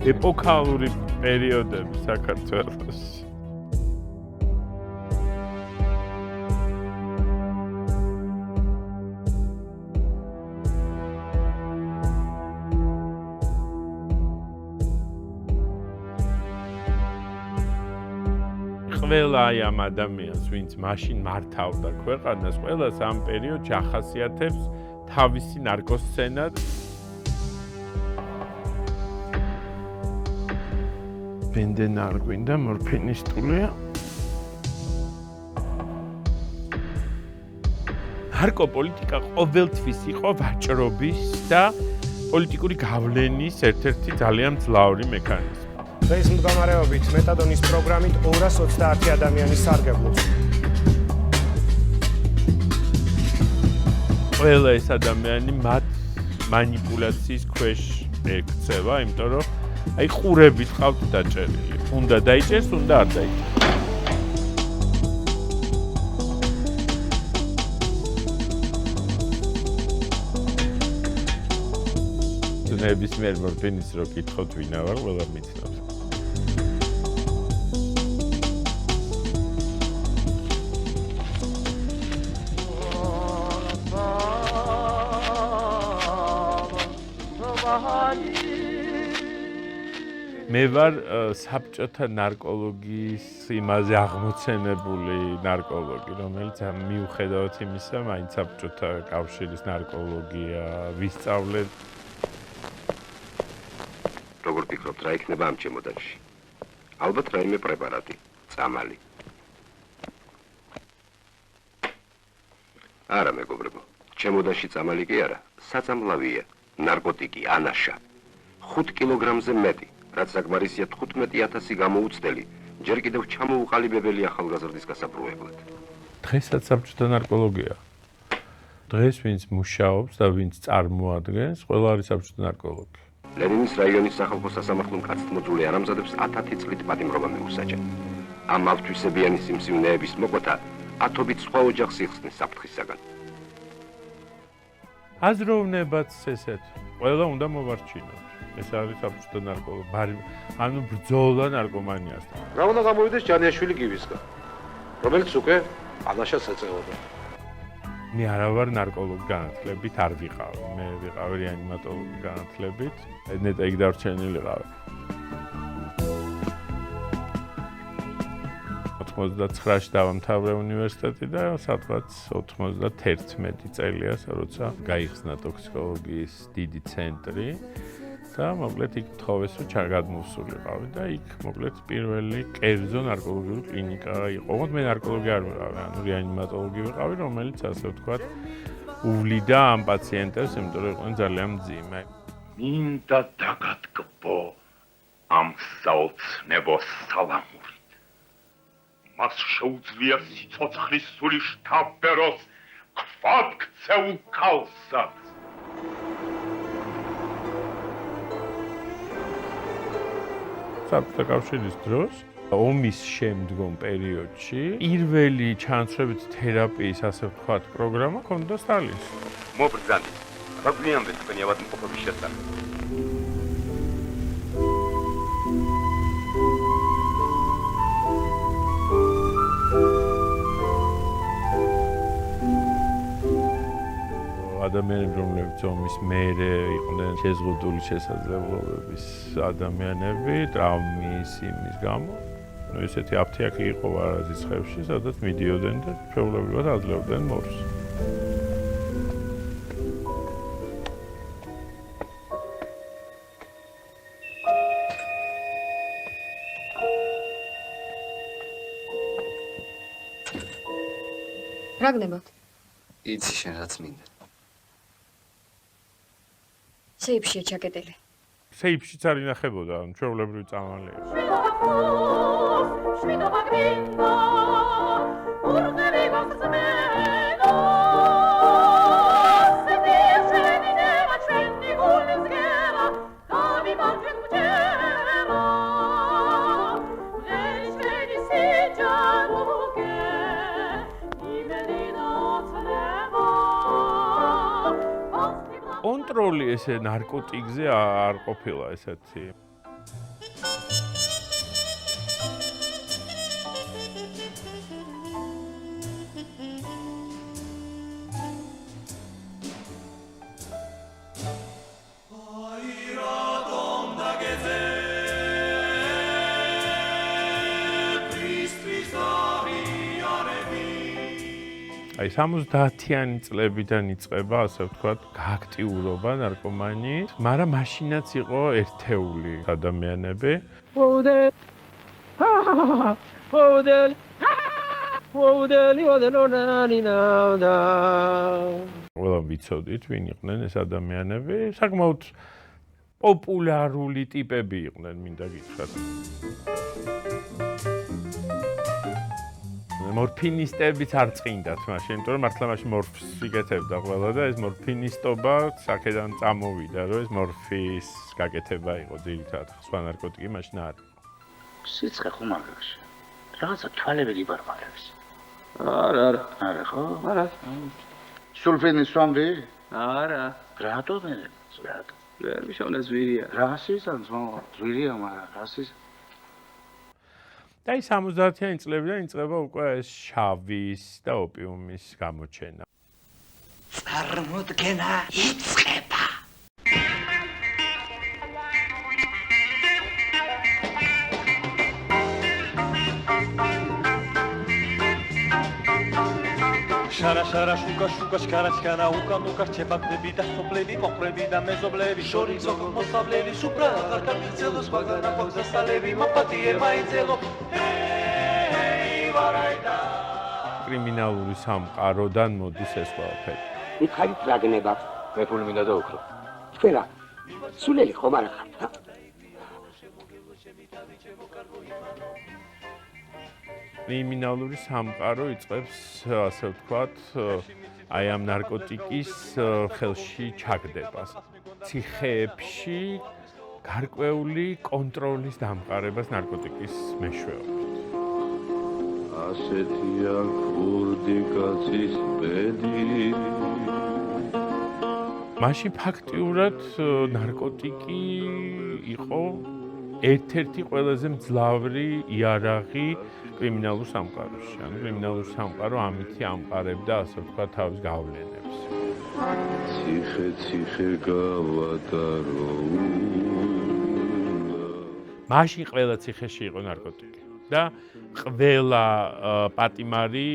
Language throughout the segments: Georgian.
ეპოქალური პერიოდები საქართველოში. ყველა აი ამ ადამიანს, ვინც მაშინ მართავდა ქვეყანას, ყველას ამ პერიოდში ახასიათებს თავისი ნარკოსცენა. ბენდენ არ გვინდა, მორფინისტულია. ნარკოპოლიტიკა ყოველთვის იყო ვაჭრობის და პოლიტიკური გავლენის ერთ-ერთი ძალიან მძლავრი მექანიზმი. დღეს მდგომარეობით მეტადონის პროგრამით 230 ადამიანის სარგებლობს. ყველა ეს ადამიანი მათ მანიპულაციის ქვეშ ექცევა, იმიტომ რომ აი ყურებით ყავთ დაჭერილი. უნდა დაიჭერს, უნდა არ დაიჭერს. ნებისმიერ მორფინის რო კითხოთ ვინა ვარ, ყველა მიცნობს. მე ვარ საბჭოთა ნარკოლოგიის იმაზე აღმოცენებული ნარკოლოგი, რომელიც მიუხედავად იმისა, მაინც საბჭოთა კავშირის ნარკოლოგია ვისწავლე. როგორ ფიქრობთ, რა იქნება ამ ჩემოდანში? ალბათ რაიმე პრეპარატი, წამალი. არა, მეგობრებო, ჩემოდანში წამალი კი არა, საწამლავია, ნარკოტიკი, ანაშა. 5 კილოგრამზე მეტი, რაც საკმარისია 15,000 გამოუცდელი, ჯერ კიდევ ჩამოუყალიბებელი ახალგაზრდის გასაფრუებლად. დღესაც საბჭოთა ნარკოლოგია. დღეს ვინც მუშაობს და ვინც წარმოადგენს, ყველა არის საბჭოთა ნარკოლოგი. ლენინის რაიონის სახალხო სასამართლო მკაცთმოძულე არ ამზადებს 1000 წლით პატიმრობა მიუსაჯა. ამ ავთვისებიანი სიმსივნეების მოკვეთა ათობით სხვა ოჯახს იხსნის საფრთხისაგან. აზროვნებაც ესეთ, ყველა უნდა მოვარჩინოთ. ეს არის საბჭოთა ნარკოლოგი, ანუ ბრძოლა ნარკომანიასთან. რა უნდა გამოვიდეს ჯანიაშვილი გივისგან, რომელიც უკვე ანაშას ეწეოდა. მე არა ვარ ნარკოლოგი განათლებით, არ ვიყავი. მე ვიყავი რეანიმატოლოგი განათლებით, ნეტა იქ დარჩენილიყავი. 99-ში დავამთავრე უნივერსიტეტი და სადღაც 91 წელია, როცა გაიხსნა ტოქსიკოლოგიის დიდი ცენტრი. და მოკლედ იქ თხოვეს რომ ჩაგადმოსულიყავი და იქ მოკლედ პირველი კერძო ნარკოლოგიური კლინიკა იყო. ოღონდ მე ნარკოლოგი არ ვიყავი, ანუ რეანიმატოლოგი ვიყავი, რომელიც ასე ვთქვათ უვლიდა ამ პაციენტებს, იმიტომ რომ იყვნენ ძალიან მძიმე. მინდა დაგადგბო ამ საოცნებო სალამურით. მას შეუძლია სიცოცხლის სული შთაბეროს ქვად ქცეულ ქალსაც. საბჭოთა კავშირის დროს ომის შემდგომ პერიოდში პირველი ჩანაცვლებით თერაპიის ასე ვთქვათ პროგრამა ჰქონდა სტალინს. მობრძანეთ, რა გვიანდეთ თქვენი ავადმყოფობის შესახებ? ადამიანები, რომლებიც ომის მერე იყვნენ შეზღუდული შესაძლებლობების ადამიანები, ტრავმის იმის გამო. ესეთი აფთიაქი იყო ვარაზის ხევში, სადაც მიდიოდნენ და ჩვეულებრივად აძლევდნენ მორს. რა გნებავთ? იცი შენ რაც მინდა. სეიფშია ჩაკეტილი. სეიფშიც არ ინახებოდა, ჩვეულებრივი წამალი იყო. კონტროლი ესე ნარკოტიკზე არ ყოფილა ესეთი. აი 70-იანი წლებიდან იწყება, ასე ვთქვათ, გააქტიურობა ნარკომანიის, მაგრამ მაშინაც იყო ერთეული ადამიანები. ყველა ვიცოდით, ვინ იყვნენ ეს ადამიანები, საკმაოდ პოპულარული ტიპები იყვნენ, მინდა გითხრათ. მორფინისტებიც არ წინდათ მაშინ, იმიტომ რომ მართლა მაშინ მორფს იკეთებდა ყველა და ეს მორფინისტობა აქედან წამოვიდა, რომ ეს მორფის გაკეთება იყო ძირითადად, სხვა ნარკოტიკი მაშინ არ იყო. სიცხე ხომ არ გაქვს. რაღაცა თვალები გიბარბალებს. არა ხო? არა. სულფინის სვამდი? არა. რატო მე? რატო? ვერ ვიშოვნე ზვირია. რასისან ზმო? ზვირია, მაგრამ რასის? და ის 70-იანი წლებიდან იწყება უკვე ეს შავის და ოპიუმის გამოჩენა. წარმოდგენა იწყება. შარა შუკა შკარა უკან ჩეფაკდები და სოფლები მოყრები და მეზობლები შორისო მოსავლები სუპრა ხარ მიცელო სხვაგან აქვს დასალები მოპატიე მაინცელო ვარაიდა კრიმინალური სამყაროდან მოდის ეს ყველაფერი. იქარით რა გნებავთ? მე ფული მინდა და უფრო. თქვენ რა? სულელი ხომ არა ხართ? კრიმინალური სამყარო იწყებს, ასე ვთქვათ, აი ამ ნარკოტიკის ხელში ჩაგდებას. ციხეებში გარკვეული კონტროლის დამყარებას ნარკოტიკის მეშვეობით. ასეთია ქურდი კაცის ბედი. მაშინ ფაქტიურად ნარკოტიკი იყო ერთ-ერთი ყველაზე მძლავრი იარაღი კრიმინალურ სამყაროში. ანუ კრიმინალური სამყარო ამითი ამყარებდა, ასე ვთქვათ, თავის გავლენებს. ციხე გავატარო. მაშინ ყველა ციხეში იყო ნარკოტიკი და ყველა პატიმარი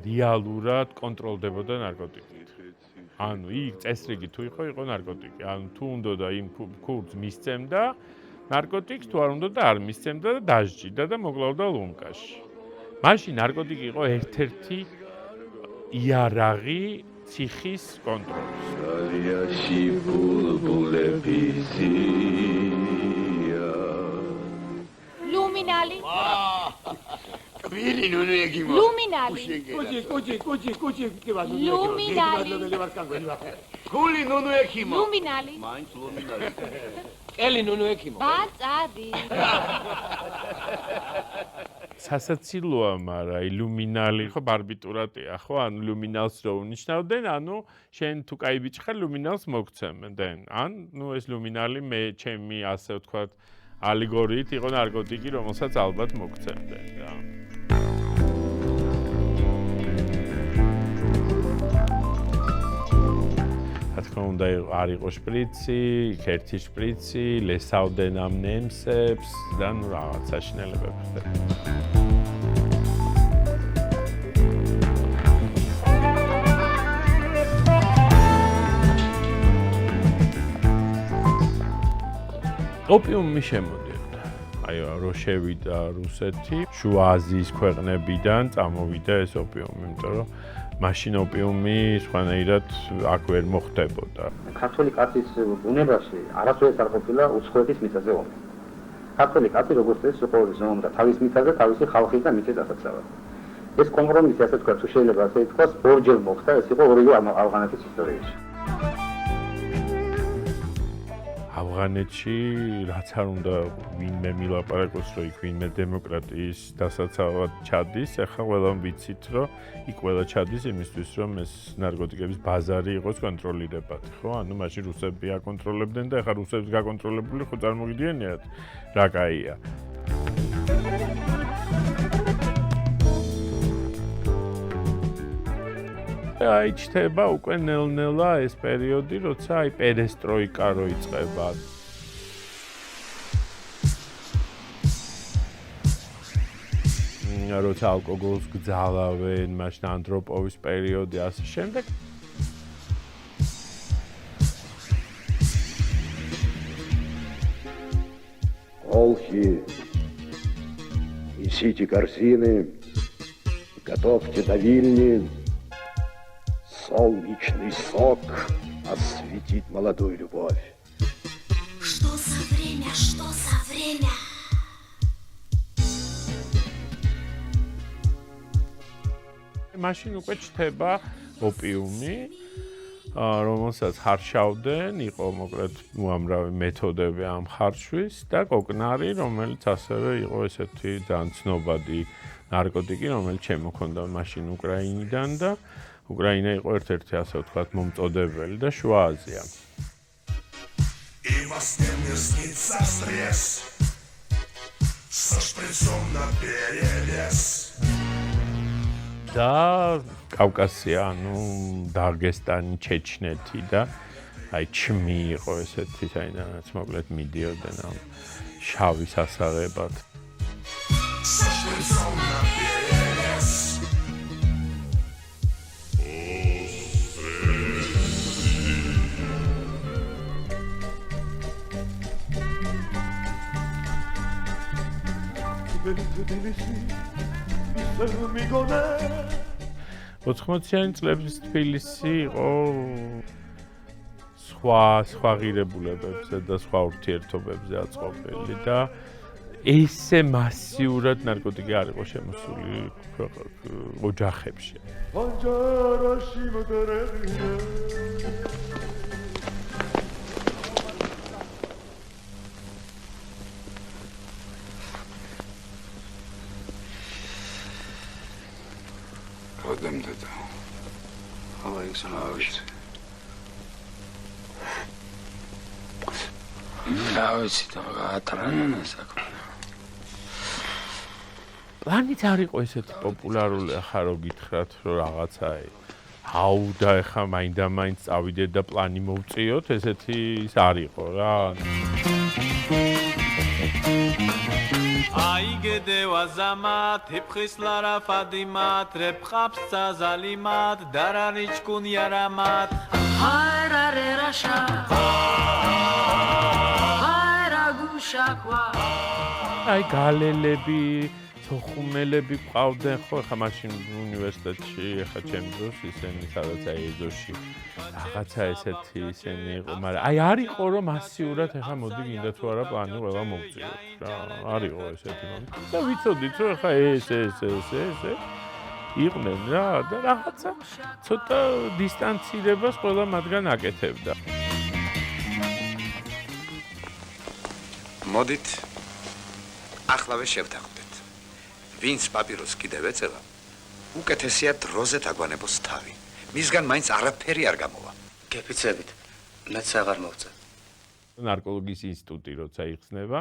რეალურად კონტროლდებოდა ნარკოტიკით. ანუ იქ წესრიგი თუ იყო ნარკოტიკი. ანუ თუ უნდა იმ ქურდს მისცემდა ნარკოტიკს, თუ არ უნდა და არ მისცემდა და დაჟჯიდა და მოკლავდა ლუნკაში. მაშინ ნარკოტიკი იყო ერთ-ერთი იარაღი ციხის კონტროლის. არიაში ბულბულები ზია. ლუმინალი. კვირი ნუნუ ეგიმო. ლუმინალი. კუჭი ლუმინალი. გული ნუნუ ეგიმო. ლუმინალი. მაინც ლუმინალი. ელი ნუნუ ეგიმო. ბაწარი. სასაცილოა, მაგრამ ილუმინალი ხო ბარბიტურატია, ხო? ანუ ლუმინალს რო უნიშნავდნენ, ანუ შენ თუ კაი ბიჭი ხარ, ლუმინალს მოგცემდნენ. ან ნუ ეს ლუმინალი მე ჩემი ასე ვთქვათ ალეგორიით იყო ნარკოტიკი, რომელსაც ალბათ მოგცემდნენ რა. რა თქმა უნდა, არ იყო შპრიცი, ერთი შპრიცი, ლესავდნენ ამ ნემსებს და ნუ რაღაც საშინელებები ხდება. ოპიუმი შემოდიოდა. აი რო შევიდა რუსეთი, შუა აზიის ქვეყნებიდან წამოვიდა ეს ოპიუმი, იმიტომ რომ მაშინ ოპიუმი სხვანაირად აქ ვერ მოხდებოდა. ქართული კაცის ბუნებაში არასდროს არ ყოფილა უცხოეთის მიწაზე ომი. ქართული კაცი როგორც წესი უყურეს ომს და თავის მიწაზე, თავისი ხალხის და მიწის დასაცავად. ეს კომპრომისი, ასე ვთქვათ, თუ შეიძლება ასე ითქვას, ორჯერ მოხდა, ეს იყო ორივე ავღანეთის ისტორიაში. ავღანეთში რაც არ უნდა ვინმე მილაპარაკოს, რომ იქ ვინმე დემოკრატიის დასაცავად ჩადის, ახლა ყველამ ვიცით, რომ იქ ყველა ჩადის იმისთვის, რომ ეს ნარკოტიკების ბაზარი იყოს კონტროლირებადი, ხო? ანუ მაშინ რუსები აკონტროლებდნენ და ახლა რუსებს გაკონტროლებული ხო წარმოგიდგენიათ რა კაია. აი ჩდება უკვე ნელ-ნელა ეს პერიოდი, როცა აი პერესტროიკა რო იწყება. როცა ალკოგოლს გძალავენ, მაშინ ანდროპოვის პერიოდი ასე შემდეგ. Олхи, несите корзины, готовьте давильни. Солнечный сок осветит молодую любовь. Что за время, что за время? მაშინ უკვე ჩდება ოპიუმი, რომელსაც ხარშავდნენ, იყო მოკლედ უამრავი მეთოდები ამ ხარშვის და კოკნარი, რომელიც ასევე იყო ესეთი ძალიან ცნობადი ნარკოტიკი, რომელიც შემოქონდა მაშინ უკრაინიდან და უკრაინა იყო ერთ-ერთი ასე ვთქვათ მომწოდებელი და შუა აზია. და კავკასია, ანუ დაღესტანი, ჩეჩნეთი და აი ჩმი იყო ესეთი, საიდანაც მოკლედ მიდიოდნენ ამ შავი სასაღებად. ოთხმოციანი წლების თბილისი იყო სხვა ღირებულებებზე და სხვა ურთიერთობებზე აწყობილი და ესე მასიურად ნარკოტიკი არ იყო შემოსული ოჯახებში. Rodem-te da. Allah iksan avit. Avitsi da gaatarana sakona. პლანიც არ იყო ესეთი პოპულარული, ახლა რო გითხრათ, რომ რაღაცა აუ და ახლა მაინდა-მაინც წავიდეთ და პლანი მოვწიოთ, ესეთი ის არ იყო რა. აიგედევა ზამათ, იფხის ლარაფადიმათ, რეფხაფს ზალიმათ, დარარიჩკუნ იარამათ. ჰაერარე რაშა. ჰაერაგუშაკვა. აი გალელები ხუმელები ყავდნენ ხო ხა მაშინ უნივერსიტეტში ხა ჩემს დროს ისინი სადაც აი ეზოში რაღაცა ესეთი ისინი იყო მაგრამ აი არ იყო რომ მასიურად ხა მოდი გინდა თუ არა პლანი ყველა მოვწიოთ რა არ იყო ესეთი მომენტი და ვიცოდით რომ ხა ეს იყვნენ რა და რაღაცა ცოტა დისტანცირებას ყველა მათგან აკეთებდა მოდით ახლავე შევთანხმდეთ ვინც პაპიროს კიდევ ეწევა, უკეთესია დროზე დაგვანებოს თავი. მისგან მაინც არაფერი არ გამოვა. გეფიცებით, მეც აღარ მოვწე. ნარკოლოგიის ინსტიტუტი როცა იხსნება,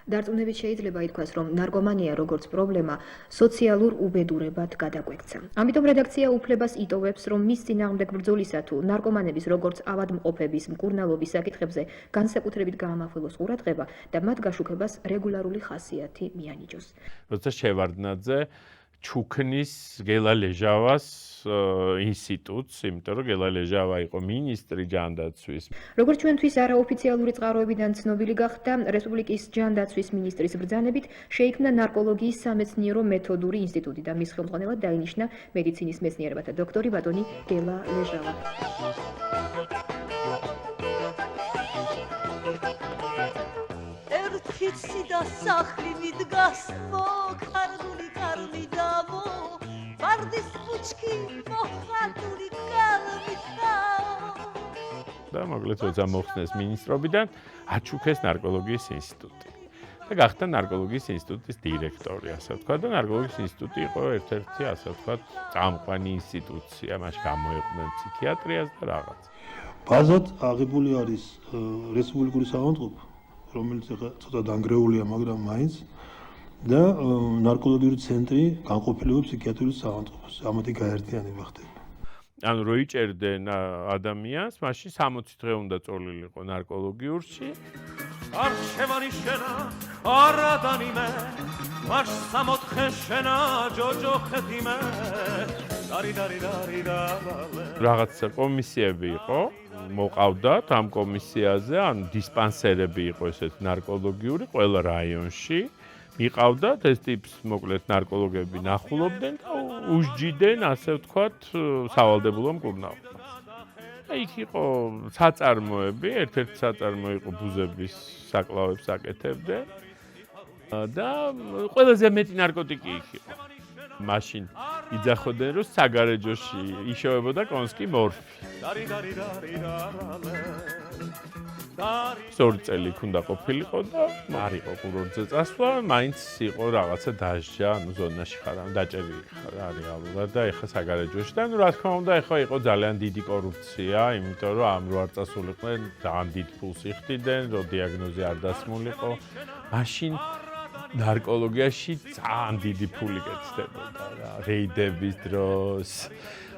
დარწმუნებით შეიძლება ითქვას, რომ ნარკომანია როგორც პრობლემა სოციალურ უბედურებად გადაგვექცა. ამიტომ რედაქცია უფლებას იტოვებს, რომ მის წინააღმდეგ ბრძოლისა თუ ნარკომანების როგორც ავადმყოფების მკურნალობის საკითხებზე განსაკუთრებით გაამახვილოს ყურადღება და მათ გაშუქებას რეგულარული ხასიათი მიანიჭოს. როცა შევარდნაძე ჩუქნის გელა ლეჟავას ინსტიტუტს, იმიტომ რომ გელა ლეჟავა იყო მინისტრი ჯანდაცვის. როგორც ჩვენთვის არაოფიციალური წყაროებიდან ცნობილი გახდა, რესპუბლიკის ჯანდაცვის მინისტრის ბრძანებით შეიქმნა ნარკოლოგიის სამეცნიერო მეთოდური ინსტიტუტი და მის ხელმძღვანელად დაინიშნა მედიცინის მეცნიერებათა დოქტორი ბატონი გელა ლეჟავა. ერთხიცი და სახლი მიდგას მოხარული კარმი დავო ვარდის ბუჩქი მოხატული კარმი და მოკლედ როცა მოხსნეს მინისტრობიდან აჩუქეს ნარკოლოგიის ინსტიტუტი. და გახდა ნარკოლოგიის ინსტიტუტის დირექტორი, ასე ვთქვათ, და ნარკოლოგიის ინსტიტუტი იყო ერთ-ერთი, ასე ვთქვათ, წამყვანი ინსტიტუცია, მას გამოეყვნენ ფსიქიატრიას და რაღაც. ბაზად აღებული არის რესპუბლიკური საავადმყოფო, რომელიც ახლა ცოტა დანგრეულია, მაგრამ მაინც და ნარკოლოგიური ცენტრი განყოფილება ფსიქიატრიის საავადმყოფოს. ამათი გაერთიანება ხდება. ანუ რო იჭერდნენ ადამიანს, მაშინ 60 დღე უნდა წოლილიყო ნარკოლოგიურში. არჩევანი შენა არადანი მე მაშ სამოთხე შენა ჯოჯოხეთი მე დარი რაღაცა კომისიები იყო მოყავდათ ამ კომისიაზე ან დისპანსერები იყო ესეთ ნარკოლოგიური ყველა რაიონში მიყავდათ ეს ტიპს მოკლედ ნარკოლოგები ნახულობდნენ და უსჯიდნენ ასე ვთქვათ სავალდებულო მკურნალობას იქ იყო საწარმოები, ერთ-ერთი საწარმო იყო ბუზების საკლავებს აკეთებდნენ და ყველაზე მეტი ნარკოტიკი იქ იყო. მაშინ იძახოდნენ, რომ საგარეჯოში იშოვებოდა კონსკი მორფი. სწორი წელი უნდა ყოფილიყო და არ იყო კურორტზე წასვლა, მაინც იყო რაღაცა დასჯა, ანუ ზონაში ხარ, ანუ დაჭერილი ხარ რეალურად და ეხა საგარეჯოში და ნუ რა თქმა უნდა ეხა იყო ძალიან დიდი კორუფცია, იმიტომ რომ ამ რო არ წასულიყვნენ, ძალიან დიდ ფულს იხდიდნენ, რომ დიაგნოზი არ დასმულიყო. მაშინ ნარკოლოგიაში ძალიან დიდი ფული კეთდებოდა რა, რეიდების დროს,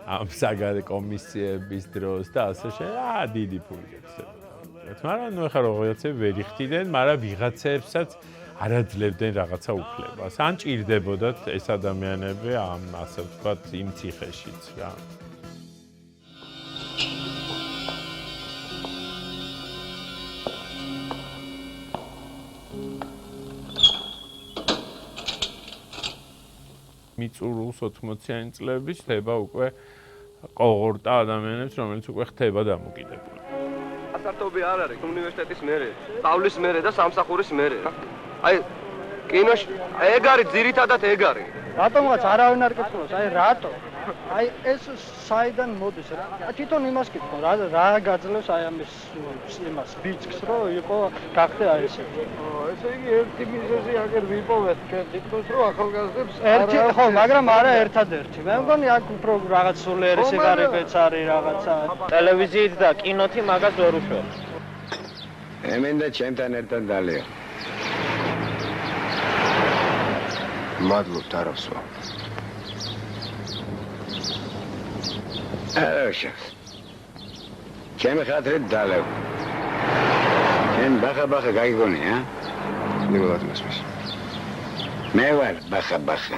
ამ საგარე კომისიების დროს და ასე შემდეგ, დიდი ფული კეთდებოდა. მაგრამ ნუ ახლა რაღაცები ვერ იხდიდნენ, მაგრამ ვიღაცებსაც არ აძლევდნენ რაღაცა უფლებას. ან ჭირდებოდათ ეს ადამიანები ამ ასე ვთქვათ იმ ციხეშიც რა. მიწურულს 80-იანი წლების ხდება უკვე კოღორტა ადამიანებს, რომელიც უკვე ხდება დამოკიდებული. ასარტობი არ არის უნივერსიტეტის მერე, სწავლის მერე და სამსახურის მერე. აი კინოში ეგ არის ძირითადად ეგ არის. რატომღაც არავინ არ კითხულობს, აი რატო? აი ეს საიდან მოდის რა? თვითონ იმას კითხო, რა გაძლევს აი ამის იმას ბიჭს, რომ იყო გახდე აი ესეთი. ესე იგი ერთი მიზეზი აგერ ვიპოვეთ ჩვენ თითქოს რომ ახალგაზრდებს ერთი ხო, მაგრამ არა ერთადერთი. მე მგონი აქ უფრო რაღაც სულიერი სიგარეტიც არის რაღაცა. ტელევიზიით და კინოთი მაგას ვერ უშვებს. ემინდა ჩემთან ერთად დალია. მადლობთ არასვა. შეხს. ჩემი ხათრით დალევ. შენ ბახა გაიგონი, ა? ნებოდათ მასმის. მე ვარ ბახა.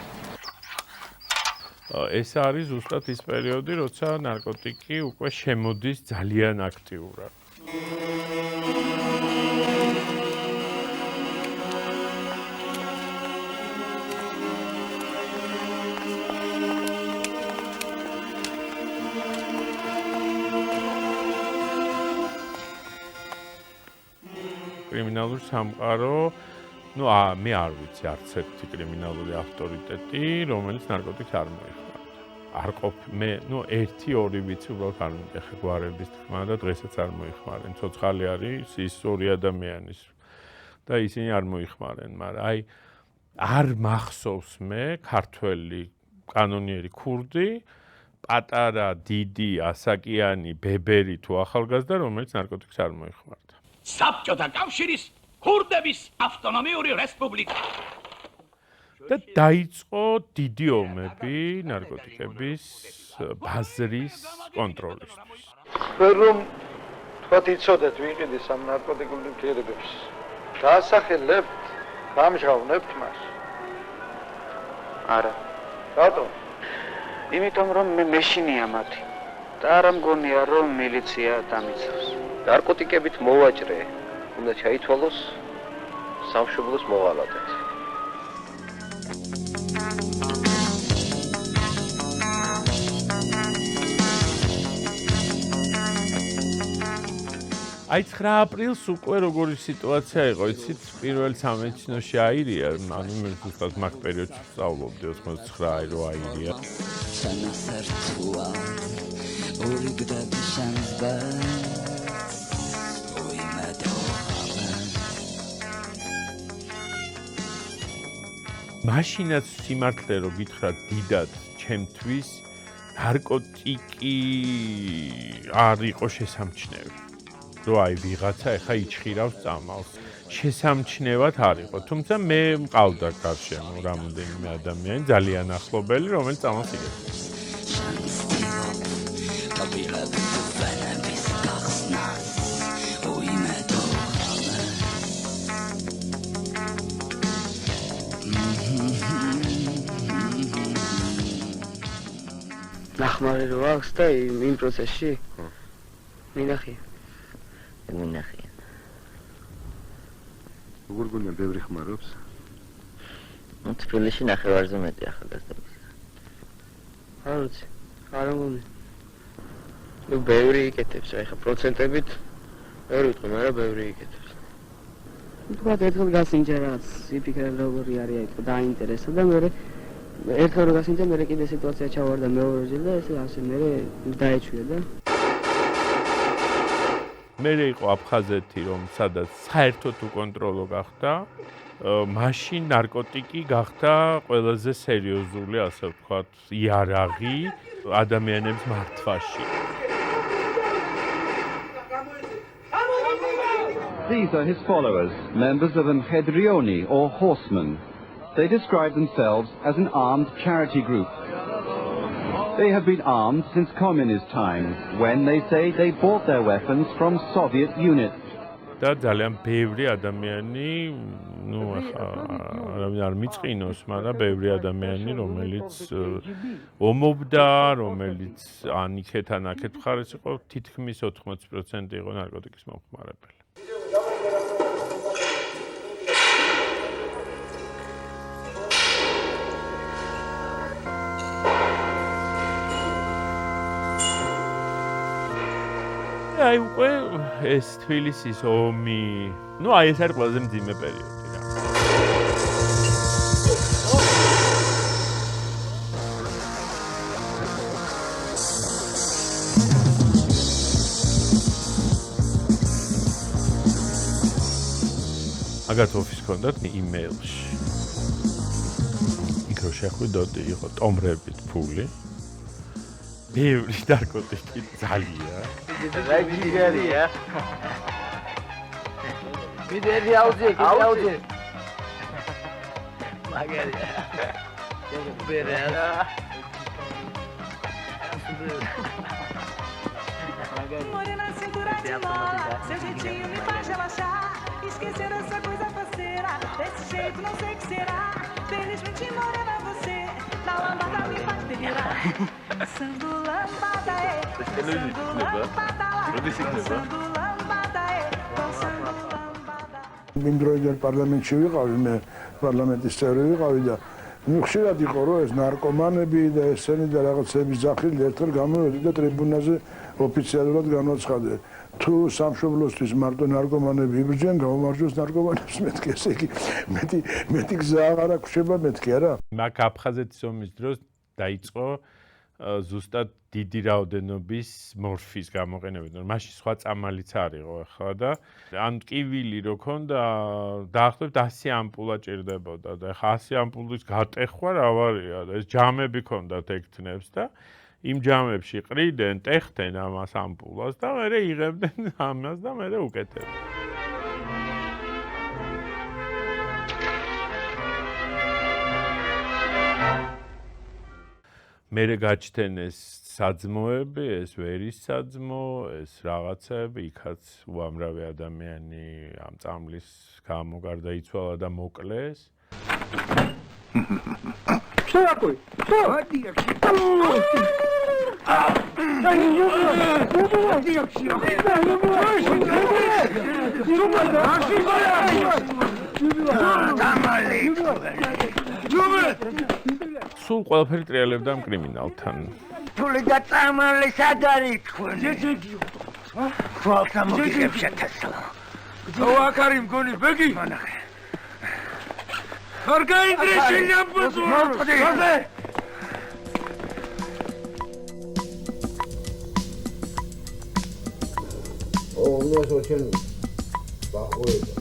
ეს არის ზუსტად ის პერიოდი, როცა ნარკოტიკი უკვე შემოდის ძალიან აქტიურად. კრიმინალური სამყარო, ну მე არ ვიცი არც ერთი კრიმინალური ავტორიტეტი, რომელიც ნარკოტიკს არ მოიხმარდა. არ მე, ერთი ორი ვიცი უბრალოდ არ მიტეხე გვარების თქმა და დღესაც არ მოიხმარენ. ცოცხალი არის ის ორი ადამიანის და ისინი არ მოიხმარენ, მაგრამ აი არ მახსოვს მე ქართველი კანონიერი ქურდი, პატარა, დიდი, ასაკიანი, ბებერი თუ ახალგაზრდა, რომელიც ნარკოტიკს არ მოიხმარდა. საბჭოთა კავშირის ქურდების ავტონომიური რესპუბლიკა. და დაიწყო დიდი ომები ნარკოტიკების ბაზრის კონტროლისთვის. რომ თქვათ იცოდეთ ვიყიდეს ამ ნარკოტიკულ ნივთიერებებს. დაასახელებთ, გამჟღავნებთ მას. არა. რატო? იმიტომ რომ მე მეშინია მათი. და არ მგონია რომ მილიცია დამიცავს. ნარკოტიკებით მოვაჭრე, უნდა ჩაითვალოს სამშობლოს მოღალატედ. აი 9 აპრილს უკვე როგორი სიტუაცია იყო, იცით, პირველ სამედიცინოში აირია, ანუ მე ზუსტად მაგ პერიოდში ვსწავლობდი 89 აირო აირია. მაშინაც სიმართლე რო გითხრათ დიდად ჩემთვის ნარკოტიკი არ იყო შესამჩნევი. რო აი ვიღაცა ეხა იჩხირავს წამალს. შესამჩნევად არ იყო. თუმცა მე მყავდა გარშემო რამოდენიმე ადამიანი ძალიან ახლობელი, რომელიც წამალს იგებდა. ნახმარი რო აქვს და იმ პროცესში მინახია. როგორ გონია ბევრი ხმარობს? თბილისში ნახევარზე მეტი ახალგაზრდების. არ ვიცი, არ მგონი. ბევრი იკეთებს, ეხა პროცენტებით ვერ ვიტყვი, მაგრამ ბევრი იკეთებს. თქვა ერთხელ გასინჯა რაც იფიქრე როგორი არის აი დაინტერესა და მე ერთხელ რო გასინჯა მე კიდე სიტუაცია ჩავარდა მეორეჯერ და ესე ასე მე დაეჩვია და მე იყო აფხაზეთი რომ სადაც საერთოდ უკონტროლო გახდა მაშინ ნარკოტიკი გახდა ყველაზე სერიოზული ასე ვთქვათ იარაღი ადამიანების მართვაში. These are his followers, members of an Hedrioni or horsemen. They describe themselves as an armed charity group. They have been armed since communist times, when they say they bought their weapons from Soviet units. და ძალიან ბევრი ადამიანი, ну, არ მიწყინოს, მაგრამ ბევრი ადამიანი, რომელიც ომობდა, რომელიც ან იქეთ ან აქეთ მხარეს იყო, თითქმის 80% იყო ნარკოტიკის მომხმარებელი. აი უკვე ეს თბილისის ომი, ну აი ეს არის ყველაზე მძიმე პერიოდი რა. აგათ ოფის კონდათ იმეილში. იქ რო შეხვიდოდი, იყო ტომრებით ფული. ბევრი ნარკოტიკი ძალიან. Nigeria. Mideri audzie. Magaria. Beres. Morena cintura de mola, seu jeitinho me faz relaxar. Esquecer essa coisa parceira, desse jeito não sei o que será. Felizmente morena você, na lambada me faz delirar. Sando lambada მინდროიდერ პარლამენტში ვიყავი, მე პარლამენტის წევრი ვიყავი და ну ხშირად იყო რომ ეს ნარკომანები და ესენი და რაღაცების ძახილი ერთხელ გამოვედი და ტრიბუნაზე ოფიციალურად განაცხადე თუ სამშობლოსთვის მარტო ნარკომანები იბრძენ გაუმარჯოს ნარკომანებს მეთქი ესე იგი მეტი გზა აღარ აქვს შეება მეთქი არა მაგ აფხაზეთის ომის დროს დაიწყო ზუსტად დიდი რაოდენობის მორფის გამოყენებით. მაშინ სხვა წამალიც არისო ახლა და ან ტკივილი რო ქონდა დაახლოებით 100 ამპულა ჭირდებოდა და ახლა 100 ამპულის გატეხვა რა ვარია და ეს ჯამები ქონდათ ექთნებს და იმ ჯამებში ყრიდნენ, ტეხდნენ ამას ამპულას და მერე იღებდნენ ამას და მერე უკეთებდნენ. მერე გაჩნდნენ ეს საძმოები, ეს ვერის საძმო, ეს რაღაცები, იქაც უამრავი ადამიანი ამ წამლის გამო გარდაიცვალა და მოკლეს. Широко. სულ ყველაფერი ტრიალებდა ამ კრიმინალთან. თული და წამალი სად არის თქვენ? ხვალთა მოგიგებშეთ ასო. აქ არის მგონი ბეგი? მანახე. არ გაინტერესებს ნაბოზო. უნდა შოჩენ ბახოება.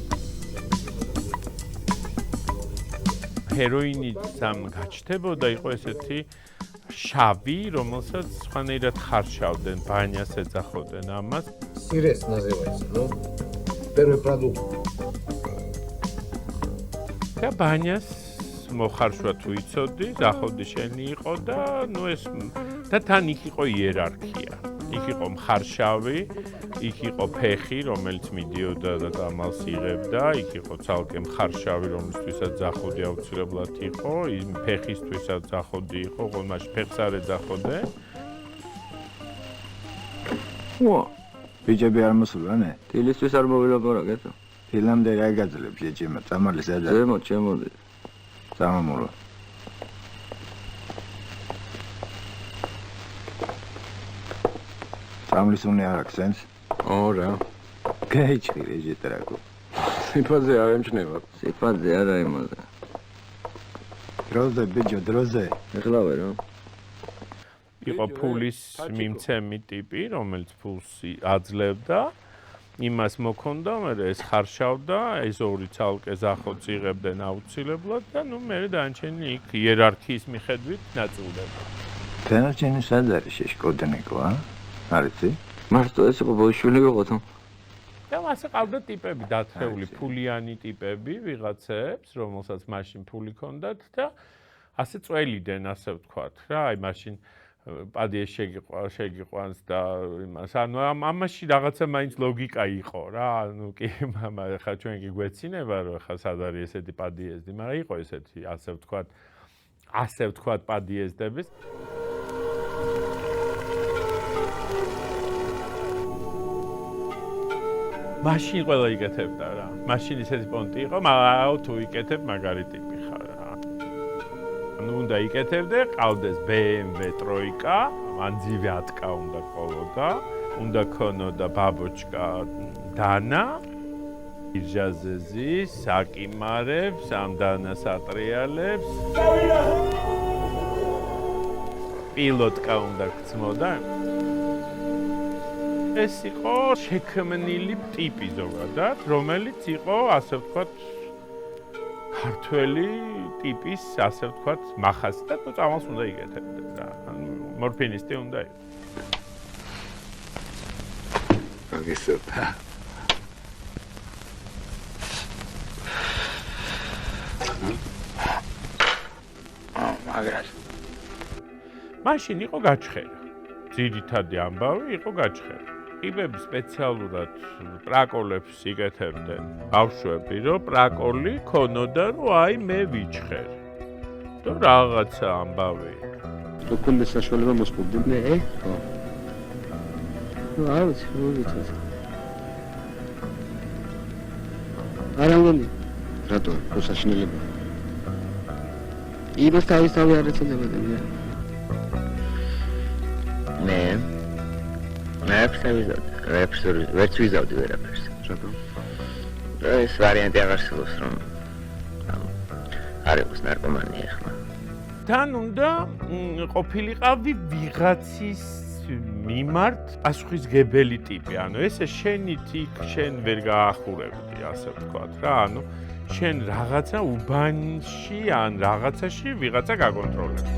ჰეროინით სამ გაჩნდებოდა იყო ესეთი შავი, რომელსაც სხვანაირად ხარშავდნენ, ბანიას ეძახოდნენ ამას. Сирес называется, ну? Первый продукт. და ბანიას მოხარშვა თუ იცოდი, დახოდი შენი იყო და ნუ ეს და თან იქ იყო იერარქია. იქ იყო მხარშავი, იქ იყო ფეხი, რომელიც მიდიოდა და დამალს იღებდა, იქ იყო ცალკე მხარშავი, რომლისთვისაც ძახოდი აუცილებლად იყო, იმ ფეხისთვისაც ძახოდი იყო, ხოლმე ფეხს არ ეძახოდე. ხო. ბიჭები არ მოსულანე? დილისთვის არ მოვილაპარაკეთო. დილამდე რა გაძლებს ეჭემა, წამალი სადა? ზემოთ შემოდი. წამომულა. წამლის უნე არ აქცენს? ორა. გაიჭირე ეჭეტრაკო. სიფაზე არ ემჩნევა. სიფაზე არა იმაზე. დროზე ბიჭო, დროზე. ეხლავე რა. იყო ფულის მიმცემი ტიპი, რომელიც ფულს აძლევდა. იმას მოქონდა, მე ეს ხარშავდა, ეს ორი ცალკე ზახოც იღებდნენ აუცილებლად და ნუ მე დანარჩენი იქ იერარქიის მიხედვით ნაწილდება. დანარჩენი სად არის შეშკოდნიკო, არიცი? მარტო ეს იყო ბოიშვილი ვიყოთ. და მასე ყავდა ტიპები დათრეული, ფულიანი ტიპები ვიღაცებს, რომელსაც მაშინ ფული ჰქონდათ და ასე წველიდან, ასე ვთქვათ რა, აი მაშინ პადიეს შეგიყვანს და იმას. ანუ ამაში რაღაცა მაინც ლოგიკა იყო რა. ანუ კი მამა ხა ჩვენ კი გვეცინება რომ ხა სად არის ესეთი პადიეზდი, მაგრამ იყო ესეთი ასე ვთქვათ პადიეზდების. მაშინ ყველა იკეთებდა რა. მაშინ ისეთი პონტი იყო, მაგრამ თუ იკეთებ მაგარი ტიპი ხარ რა. ანუ უნდა იკეთებდე, ყავდეს BMW ტროიკა, მანძივე 10 უნდა ყოლოდა, უნდა ქონოდა ბაბოჩკა დანა, ირჟაზეზის, აკიმარებს, ამ დანას ატრიალებს. პილოტკა უნდა გწმოდა. ეს იყო შექმნილი ტიპი ზოგადად, რომელიც იყო, ასე ვთქვათ, ქართველი ტიპის, ასე ვთქვათ, მახასი და თუ წამალს უნდა იკეთებდეს რა. ანუ მორფინისტი უნდა იყოს. აგისებდა. მაგრად. მაშინ იყო გაჩხერა. ძირითადი ამბავი იყო გაჩხერა. ტიპები სპეციალურად პრაკოლებს იკეთებდნენ ბავშვები, რომ პრაკოლი ქონოდა, რომ აი მე ვიჩხერ. და რაღაცა ამბავი. როქონდა საშუალება მოსპობდი? მე? ხო. რა ვიცი, რა ვიცი. არა მგონი. რატო? ხო საშინელება. იმას თავისთავად არ ეცოდებოდა მე. მე ვერც ვიზავდი ვერაფერს. რატო? ეს ვარიანტი აღარ სულს რომ არ იყოს ნარკომანია ახლა. თან უნდა ყოფილიყავი ვიღაცის მიმართ პასუხისგებელი ტიპი. ანუ ესე შენით იქ შენ ვერ გაახურებდი, ასე ვთქვათ რა. ანუ შენ რაღაცა უბანში ან რაღაცაში ვიღაცა გაკონტროლებდი.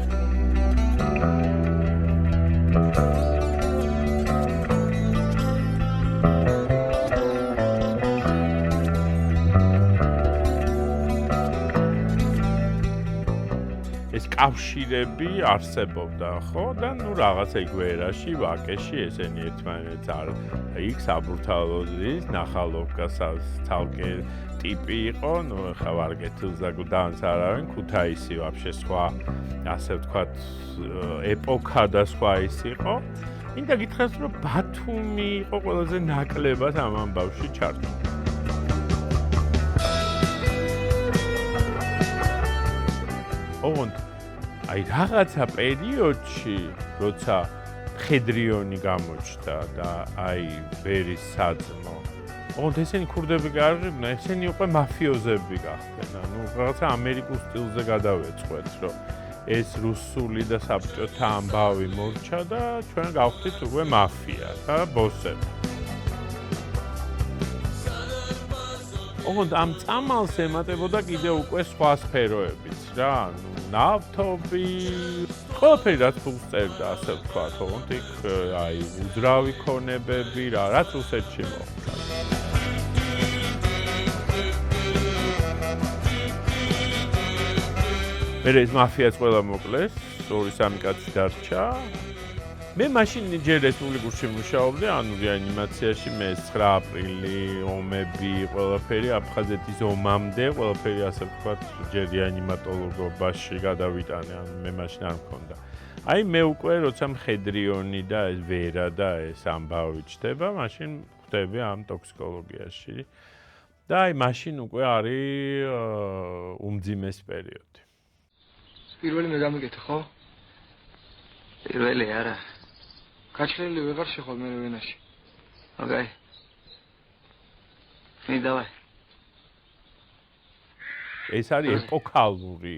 კავშირები არსებობდა, ხო? და ნუ რაღაცა იქ ვერაში, ვაკეში ესენი ერთმანეთს არ იქ საბურთალოძის, ნახალოვკასას თალკე ტიპი იყო, ნუ ხა ვარგეთილს და გუდანს არავინ, ქუთაისი ვაფშე სხვა, ასე ვთქვათ, ეპოქა და სხვა ის იყო. მინდა გითხრას, რომ ბათუმი იყო ყველაზე ნაკლებად ამ ამბავში ჩართული. ოღონდ აი რაღაცა პერიოდში, როცა მხედრიონი გამოჩნდა და აი ბერის საძმო, ოღონდ ესენი ქურდები გაარღებდნენ, ესენი უკვე მაფიოზები გახდნენ. ანუ რაღაცა ამერიკულ სტილზე გადავეწყვეთ, რომ ეს რუსული და საბჭოთა ამბავი მორჩა და ჩვენ გავხდით უკვე მაფია და ბოსები. ოღონდ ამ წამალს ემატებოდა კიდევ უკვე სხვა სფეროებიც რა, ანუ ნავთობი, ყველაფერი რაც ფულს წერდა, ასე ვთქვათ, ოღონდ იქ აი უძრავი ქონებები რა, რაც რუსეთში მოხდა. მე ეს მაფიაც ყველა მოკლეს, 2-3 კაცი დარჩა. მე მაშინ ჯერ რესპუბლიკურში მუშაობდი, ანუ რეანიმაციაში მე 9 აპრილი, ომები, ყველაფერი აფხაზეთის ომამდე, ყველაფერი ასე ვთქვათ, ჯერ რეანიმატოლოგობაში გადავიტანე, ანუ მე მაშინ არ მქონდა. აი მე უკვე როცა მხედრიონი და ეს ვერა და ეს ამბავი ჩდება, მაშინ ხვდები ამ ტოქსიკოლოგიაში. და აი მაშინ უკვე არის უმძიმეს პერიოდი. პირველი მე გამიგეთე, ხო? პირველი არა. გაჩხერილი ვეღარ შეხვალ მე ვენაში. ოკეი. მიდავай. ეს არის ეპოქალური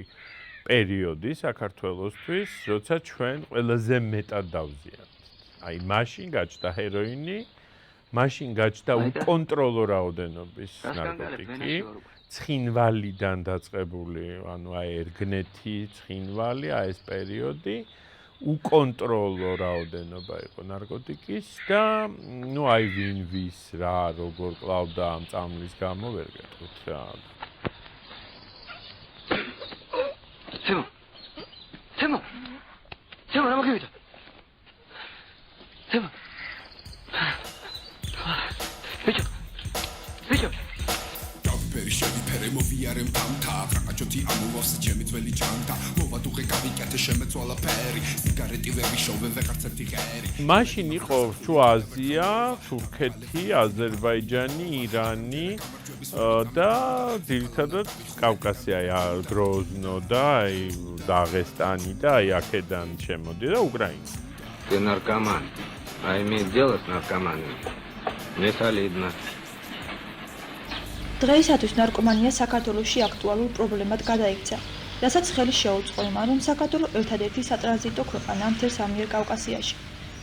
პერიოდი საქართველოსთვის, როცა ჩვენ ყველაზე მეტად დავზიანებთ. აი მაშინ გაჩნდა ჰეროინი, მაშინ გაჩნდა უკონტროლო რაოდენობის ნარკოტიკი, ცხინვალიდან დაწყებული, ანუ აი ერგნეთი, ცხინვალი, აი ეს პერიოდი უკონტროლო რაოდენობა იყო ნარკოტიკის და ნუ აი ვინ ვის რა როგორ კლავდა ამ წამლის გამო ვერ გეტყვით რა. თემო რა მოგივიდა? თემო. ბიჭო. Perişeli pere movierem tamta Prakacioti amuvos ჩემი ძველი ჯანტა მოვადუღე გავიკეთე შემეწვალა ფერი სიგარეტი ვერ ვიშოვე ვეღარც ერთი ღერი მაშინ იყო შუა აზია, თურქეთი, აზერბაიჯანი, ირანი და ძირითადად კავკასია, გროზნო და აი დაღესტანი და აი აქედან შემოდი და უკრაინა. Ты наркоман. А имеет дело с наркоманами. Не солидно. დღეისათვის ნარკომანია საქართველოში აქტუალურ პრობლემად გადაიქცა, რასაც ხელი შეუწყო იმან, რომ საქართველო ერთადერთი სატრანზიტო ქვეყანაა მთელ ამიერკავკასიაში.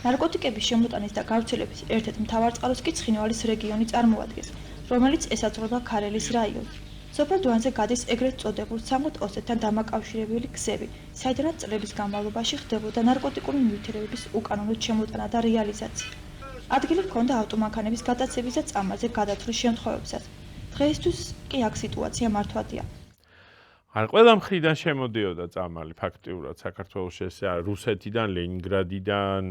ნარკოტიკების შემოტანის და გავრცელების ერთ-ერთ მთავარ წყაროს კი ცხინვალის რეგიონი წარმოადგენს, რომელიც ესაზღვრება ქარელის რაიონს. სოფელ დვანზე გადის ეგრეთ წოდებულ სამოთ ოსეთთან დამაკავშირებელი გზები, საიდანაც წლების განმავლობაში ხდებოდა ნარკოტიკული ნივთიერებების უკანონო შემოტანა და რეალიზაცია. ადგილი ჰქონდა ავტომანქანების გადაცემის და წამალზე გადათვლის შემთხვევებსაც. დღეისთვის კი აქ სიტუაცია მართვადია. არ ყველა მხრიდან შემოდიოდა წამალი ფაქტიურად საქართველოში ესე რუსეთიდან, ლენინგრადიდან,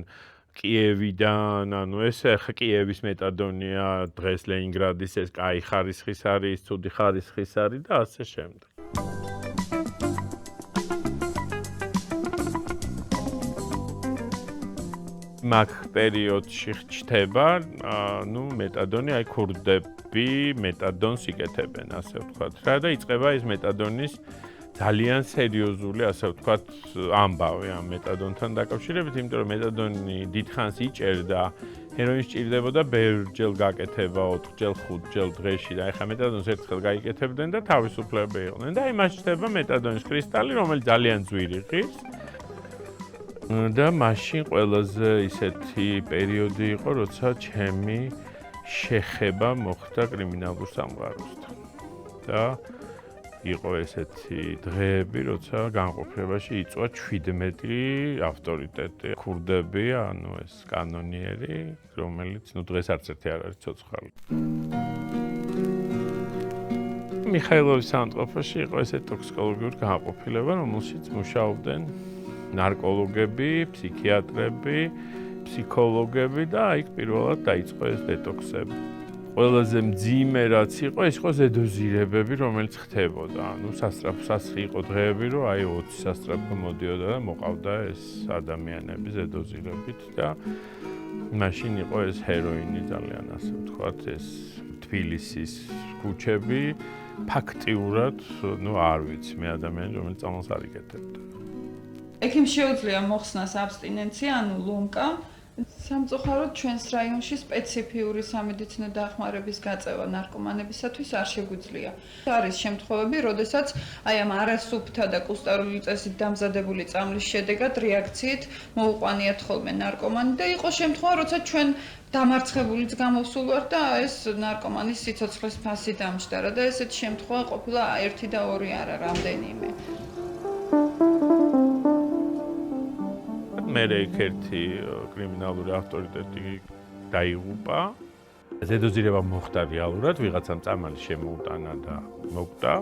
კიევიდან, ანუ ესე ხა კიევის მეტადონია, დღეს ლენინგრადის ეს კაი ხარისხის არის, ცუდი ხარისხის არის და ასე შემდეგ. მაგ პერიოდში ჩდება, ნუ მეტადონი აი ქურდები მეტადონს იკეთებენ, ასე ვთქვათ. რა და იწყება ეს მეტადონის ძალიან სერიოზული, ასე ვთქვათ, ამბავი ამ მეტადონთან დაკავშირებით, იმიტომ რომ მეტადონი დიდხანს იჭერდა, ჰეროინი სჭირდებოდა ბევრჯერ გაკეთება 4ჯერ, 5ჯერ დღეში და ეხლა მეტადონს ერთხელ გაიკეთებდნენ და თავისუფლები იყვნენ და აი მას ჩდება მეტადონის კრისტალი, რომელიც ძალიან ძვირი ღირს. და მაშინ ყველაზე ისეთი პერიოდი იყო, როცა ჩემი შეხება მოხდა კრიმინალურ სამყაროსთან. და იყო ესეთი დღეები, როცა განყოფილებაში იწვა 17 ავტორიტეტი, ქურდები, ანუ ეს კანონიერი, რომელიც ნუ დღეს არც ერთი არ არის ცოცხალი. მიხაილოვის სამწყობოში იყო ესეთი ტოქსიკოლოგიური განყოფილება, რომელშიც მუშაობდნენ ნარკოლოგები, ფსიქიატრები, ფსიქოლოგები და აი პირველად დაიწყო ეს დეტოქსები. ყველაზე მძიმე რაც იყო, ეს იყო ზედოზირებები, რომელიც ხდებოდა. ანუ სასწრაფო იყო დღეები, რომ აი 20 სასწრაფო მოდიოდა და მოყავდა ეს ადამიანები ზედოზირებით და მაშინ იყო ეს ჰეროინი ძალიან ასე ვთქვათ, ეს თბილისის ქუჩები ფაქტიურად, ნუ არ ვიცი, მე ადამიანი რომელიც წამალს არ იკეთებდა. ექიმ შეუძლია მოხსნას აბსტინენცია, ანუ ლომკა. სამწუხაროდ ჩვენს რაიონში სპეციფიური სამედიცინო დახმარების გაწევა ნარკომანებისათვის არ შეგვიძლია. არის შემთხვევები, როდესაც აი ამ არასუფთა და კუსტარული წესით დამზადებული წამლის შედეგად რეაქციით მოუყვანიათ ხოლმე ნარკომანი და იყო შემთხვევა, როცა ჩვენ დამარცხებულიც გამოვსულ ვარ და ეს ნარკომანის სიცოცხლის ფასი დამჯდარა და ესეთი შემთხვევა ყოფილა 1 და 2 არა, რამდენიმე. მე ერთი კრიმინალური ავტორიტეტი დაიღუპა. ზედოზირება მოხდა რეალურად, ვიღაცამ წამალი შემოუტანა და მოკვდა.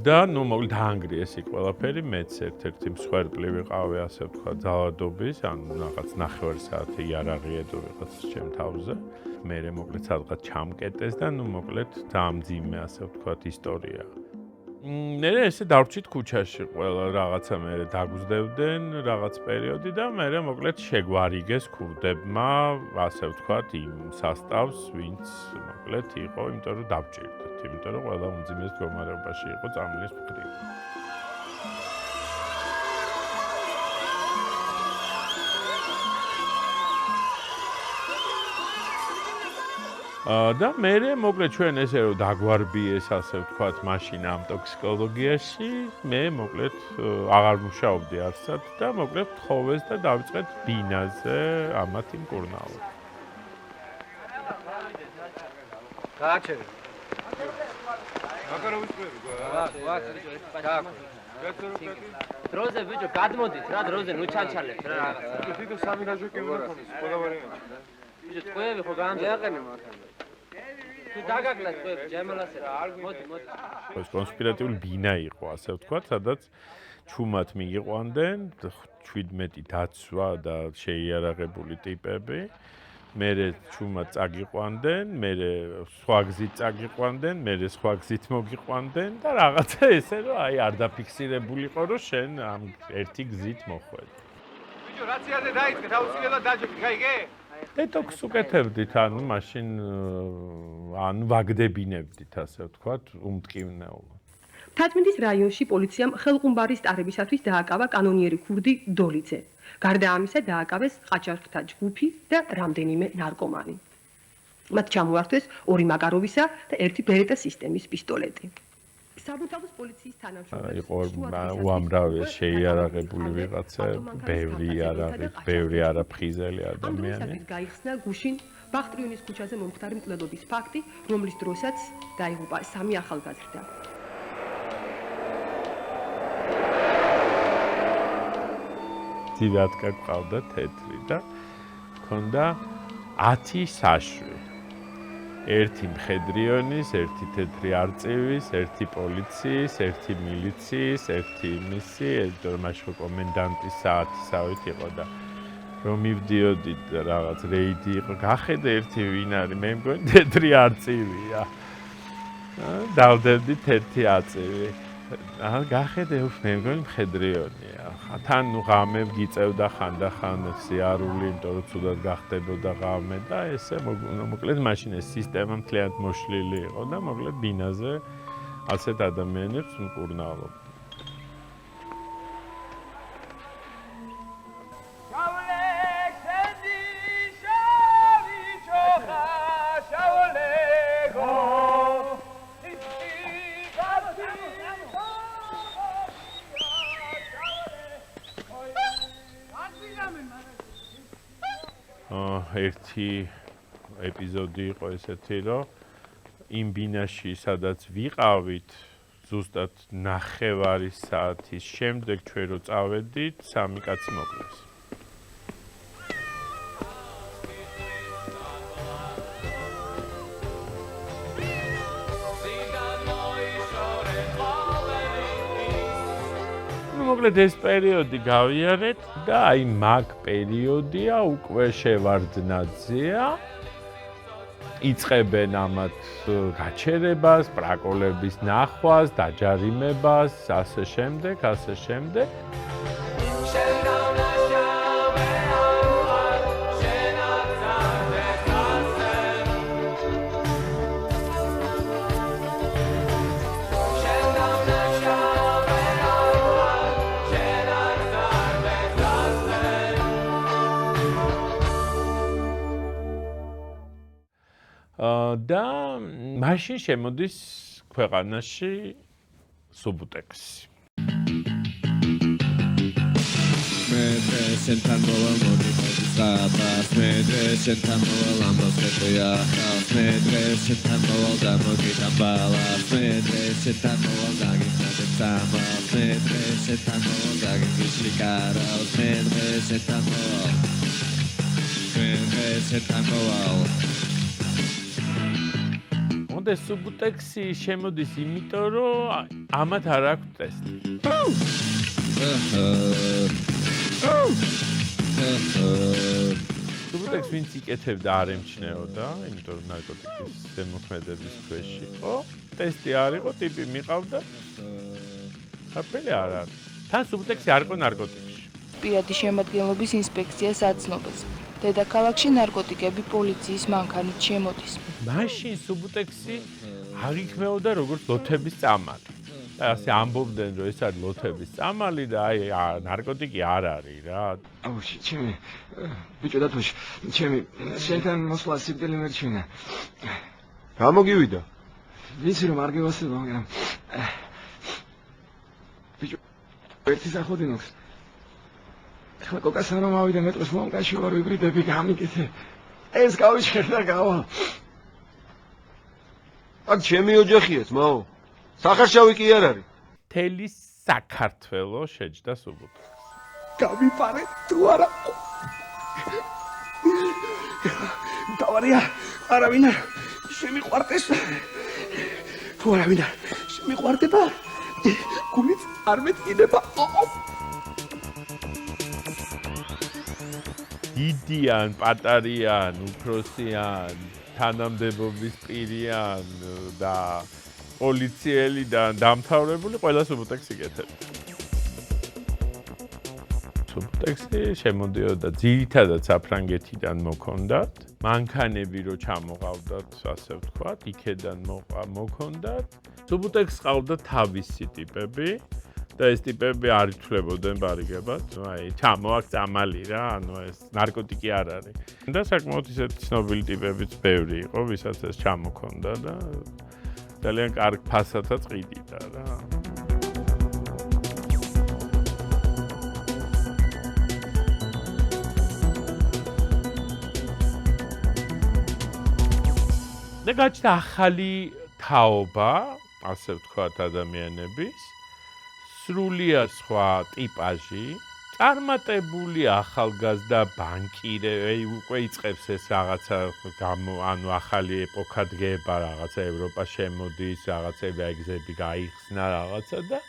და ნუ მოკლედ დაანგრიეს იქ ყველაფერი, მეც ერთ-ერთი მსხვერპლი ვიყავი, ასე ვთქვათ, ძალადობის, ანუ რაღაც 9 საათი იარაღი ედო ვიღაც ჩემ თავზე. მე მოკლედ სადღაც ჩამკეტეს და ნუ მოკლედ დამძიმე, ასე ვთქვათ, ისტორია. მე ესე დავრჩით ქუჩაში ყველა რაღაცა მე დაგვზდებდნენ რაღაც პერიოდი და მე მოკლედ შეგვარიგეს ქურდებმა, ასე ვთქვათ, იმ სასტავს, ვინც მოკლედ იყო, იმიტომ რომ დავჭირდეთ, იმიტომ რომ ყველა უმძიმეს მდგომარეობაში იყო წამლის მხრივ. და მე მოკლედ ჩვენ ესე რომ დაგვარბიეს ასე ვთქვათ მაშინ ამ ტოქსიკოლოგიაში მე მოკლედ აღარ მუშაობდი არსად და მოკლედ თხოვეს და დავიწყეთ ბინაზე ამათი მკურნალობა. გააჩერე. მაგარო ვისწრები დროზე ბიჭო გადმოდით რა დროზე ნუ ჩანჩალებს რა რაღაცა. თვითო სამი გაჟო კი უნდა ქონდეს ყველა ვარიანტი. ბიჭო ტყვეები ხო გამძეაყენი მაგან. თუ დაგაგლას ტყვეები ჯემალასე რა მოდი. ეს კონსპირატიული ბინა იყო ასე ვთქვათ, სადაც ჩუმად მიგიყვანდნენ 17 დაცვა და შეიარაღებული ტიპები. მერე ჩუმად წაგიყვანდნენ, მერე სხვა გზით წაგიყვანდნენ, მერე სხვა გზით მოგიყვანდნენ და რაღაცა ესე რომ აი არ დაფიქსირებულიყო რომ შენ ამ ერთი გზით მოხვედ. ბიჭო რაციაზე დაიწყე თავისუფლად დაჯობი, გაიგე? დეტოქს უკეთებდით, ანუ მაშინ ან ვაგდებინებდით, ასე ვთქვათ, უმტკივნეულოდ. თათმინდის რაიონში პოლიციამ ხელყუმბარის ტარებისათვის დააკავა კანონიერი ქურდი დოლიძე. გარდა ამისა დააკავეს ყაჩაღთა ჯგუფი და რამდენიმე ნარკომანი. მათ ჩამოართვეს 2 მაგაროვისა და 1 ბერეტა სისტემის პისტოლეტი. საბურთალოს პოლიციის თანამშრომელი იყო უამრავი შეიარაღებული ვიღაცა, ბევრი არაფხიზელი ადამიანი. გაიხსნა გუშინ ბახტრიონის ქუჩაზე მომხდარი მკვლელობის ფაქტი, რომლის დროსაც დაიღუპა 3 ახალგაზრდა. ძირათკა ყავდა თეთრი და ჰქონდა 10 საშვი. 1 მხედრიონის, 1 თეთრი არწივის, 1 პოლიციის, 1 მილიციის, 1 იმისი, ეს მაშინ კომენდანტის საათისავით იყო და რომ მივდიოდით რაღაც რეიდი იყო, გახედე 1 ვინ არის, მე მგონი თეთრი არწივია. დავდებდი 1 აწივი. გახედე მე მგონი მხედრიონია. თან ღამე გიწევდა ხანდახან სიარული, იმიტომ რომ ცუდად გახდებოდა ღამე და ესე მოკლედ მაშინ ეს სისტემა მთლიანად მოშლილი იყო და მოკლედ ბინაზე ასეთ ადამიანებს მკურნალობდა. ერთი ეპიზოდი იყო ესეთი, რომ იმ ბინაში, სადაც ვიყავით, ზუსტად 9:15 საათის შემდეგ ჩვენ რო წავედით, 3 კაცი მოკლეს. მოკლედ ეს პერიოდი გავიარეთ და აი მაგ პერიოდია უკვე შევარდნაძეა. იწყებენ ამათ გაჩერებას, პრაკოლების ნახვას, დაჯარიმებას, ასე შემდეგ. და მაშინ შემოდის ქვეყანაში სუბუტექსი. მე შენთან მოვალ მოდი ხაბას მე შენთან მოვალ ამბავს ხეია მე შენთან მოვალ და მოგიტან ბალას მე შენთან მოვალ და გიხსნებ სამას მე შენთან მოვალ და გიშლი კარავს მე შენთან მოვალ მე შენთან მოვალ ეს სუბუტექსი შემოდის იმიტომ, რომ ამათ არ აქვს ტესტი. სუბუტექსი ვინც იკეთებდა არ ემჩნეოდა, იმიტომ რომ ნარკოტიკის ზემოქმედების ქვეშ იყო. ტესტი არ იყო, ტიპი მიყავდა საფრთხელი არ არის. თან სუბტექსი არ იყო ნარკოტიკში. პირადი შემადგენლობის ინსპექციას აცნობს. დედაქალაქში ნარკოტიკები პოლიციის მანქანით შემოდის. მაშინ სუბტექსი აღიქმეოდა როგორც ლოთების წამალი. და ასე ამბობდნენ, რომ ეს არის ლოთების წამალი და აი ნარკოტიკი არ არის რა. აუ, ჩემი ბიჭო დათოში, ჩემი შენთან მოსვლა სიკვდილი მერჩვენა. რა მოგივიდა? ვიცი რომ არ გევასება, მაგრამ ბიჭო ერთი სახოდი ნოქს. ხლა კოკას არ მომავიდა მეტროს მომკაში ვარ ვიბრიდები გამიკეთე. ეს გავიჩქერ და გავალ. აქ ჩემი ოჯახია, ძმაო. სახარშავი კი არ არის. მთელი საქართველო შეჯდა სუბუტექს. გამიფარე თუ არა. დავარია, არავინ არ შემიყვარდეს. თუ არავინ არ შემიყვარდება, გულით არ მეტყიდება. დიდიან, პატარიან, უფროსიან, თანამდებობის პირიან და პოლიციელიდან დამთავრებული ყველა სუბუტექსი იკეთებდა. სუბუტექსი შემოდიოდა ძირითადად საფრანგეთიდან მოქონდათ, მანქანები რო ჩამოყავდათ, ასე ვთქვათ, იქედან მოქონდათ. სუბუტექსს ყავდა თავისი ტიპები და ეს ტიპები არ ითვლებოდნენ ბარიგებად, აი, ჩამოაქვს წამალი რა, ანუ ეს ნარკოტიკი არ არის. და საკმაოდ ისეთი ცნობილი ტიპებიც ბევრი იყო, ვისაც ეს ჩამოქონდა და ძალიან კარგ ფასადაც ყიდიდა რა. და გაჩნდა ახალი თაობა, ასე ვთქვათ, ადამიანების, სრულიად სხვა ტიპაჟი, წარმატებული ახალგაზრდა ბანკირე, უკვე იწყებს ეს რაღაცა ანუ ახალი ეპოქა დგება, რაღაცა ევროპა შემოდის, რაღაცები აიგზები გაიხსნა რაღაცა და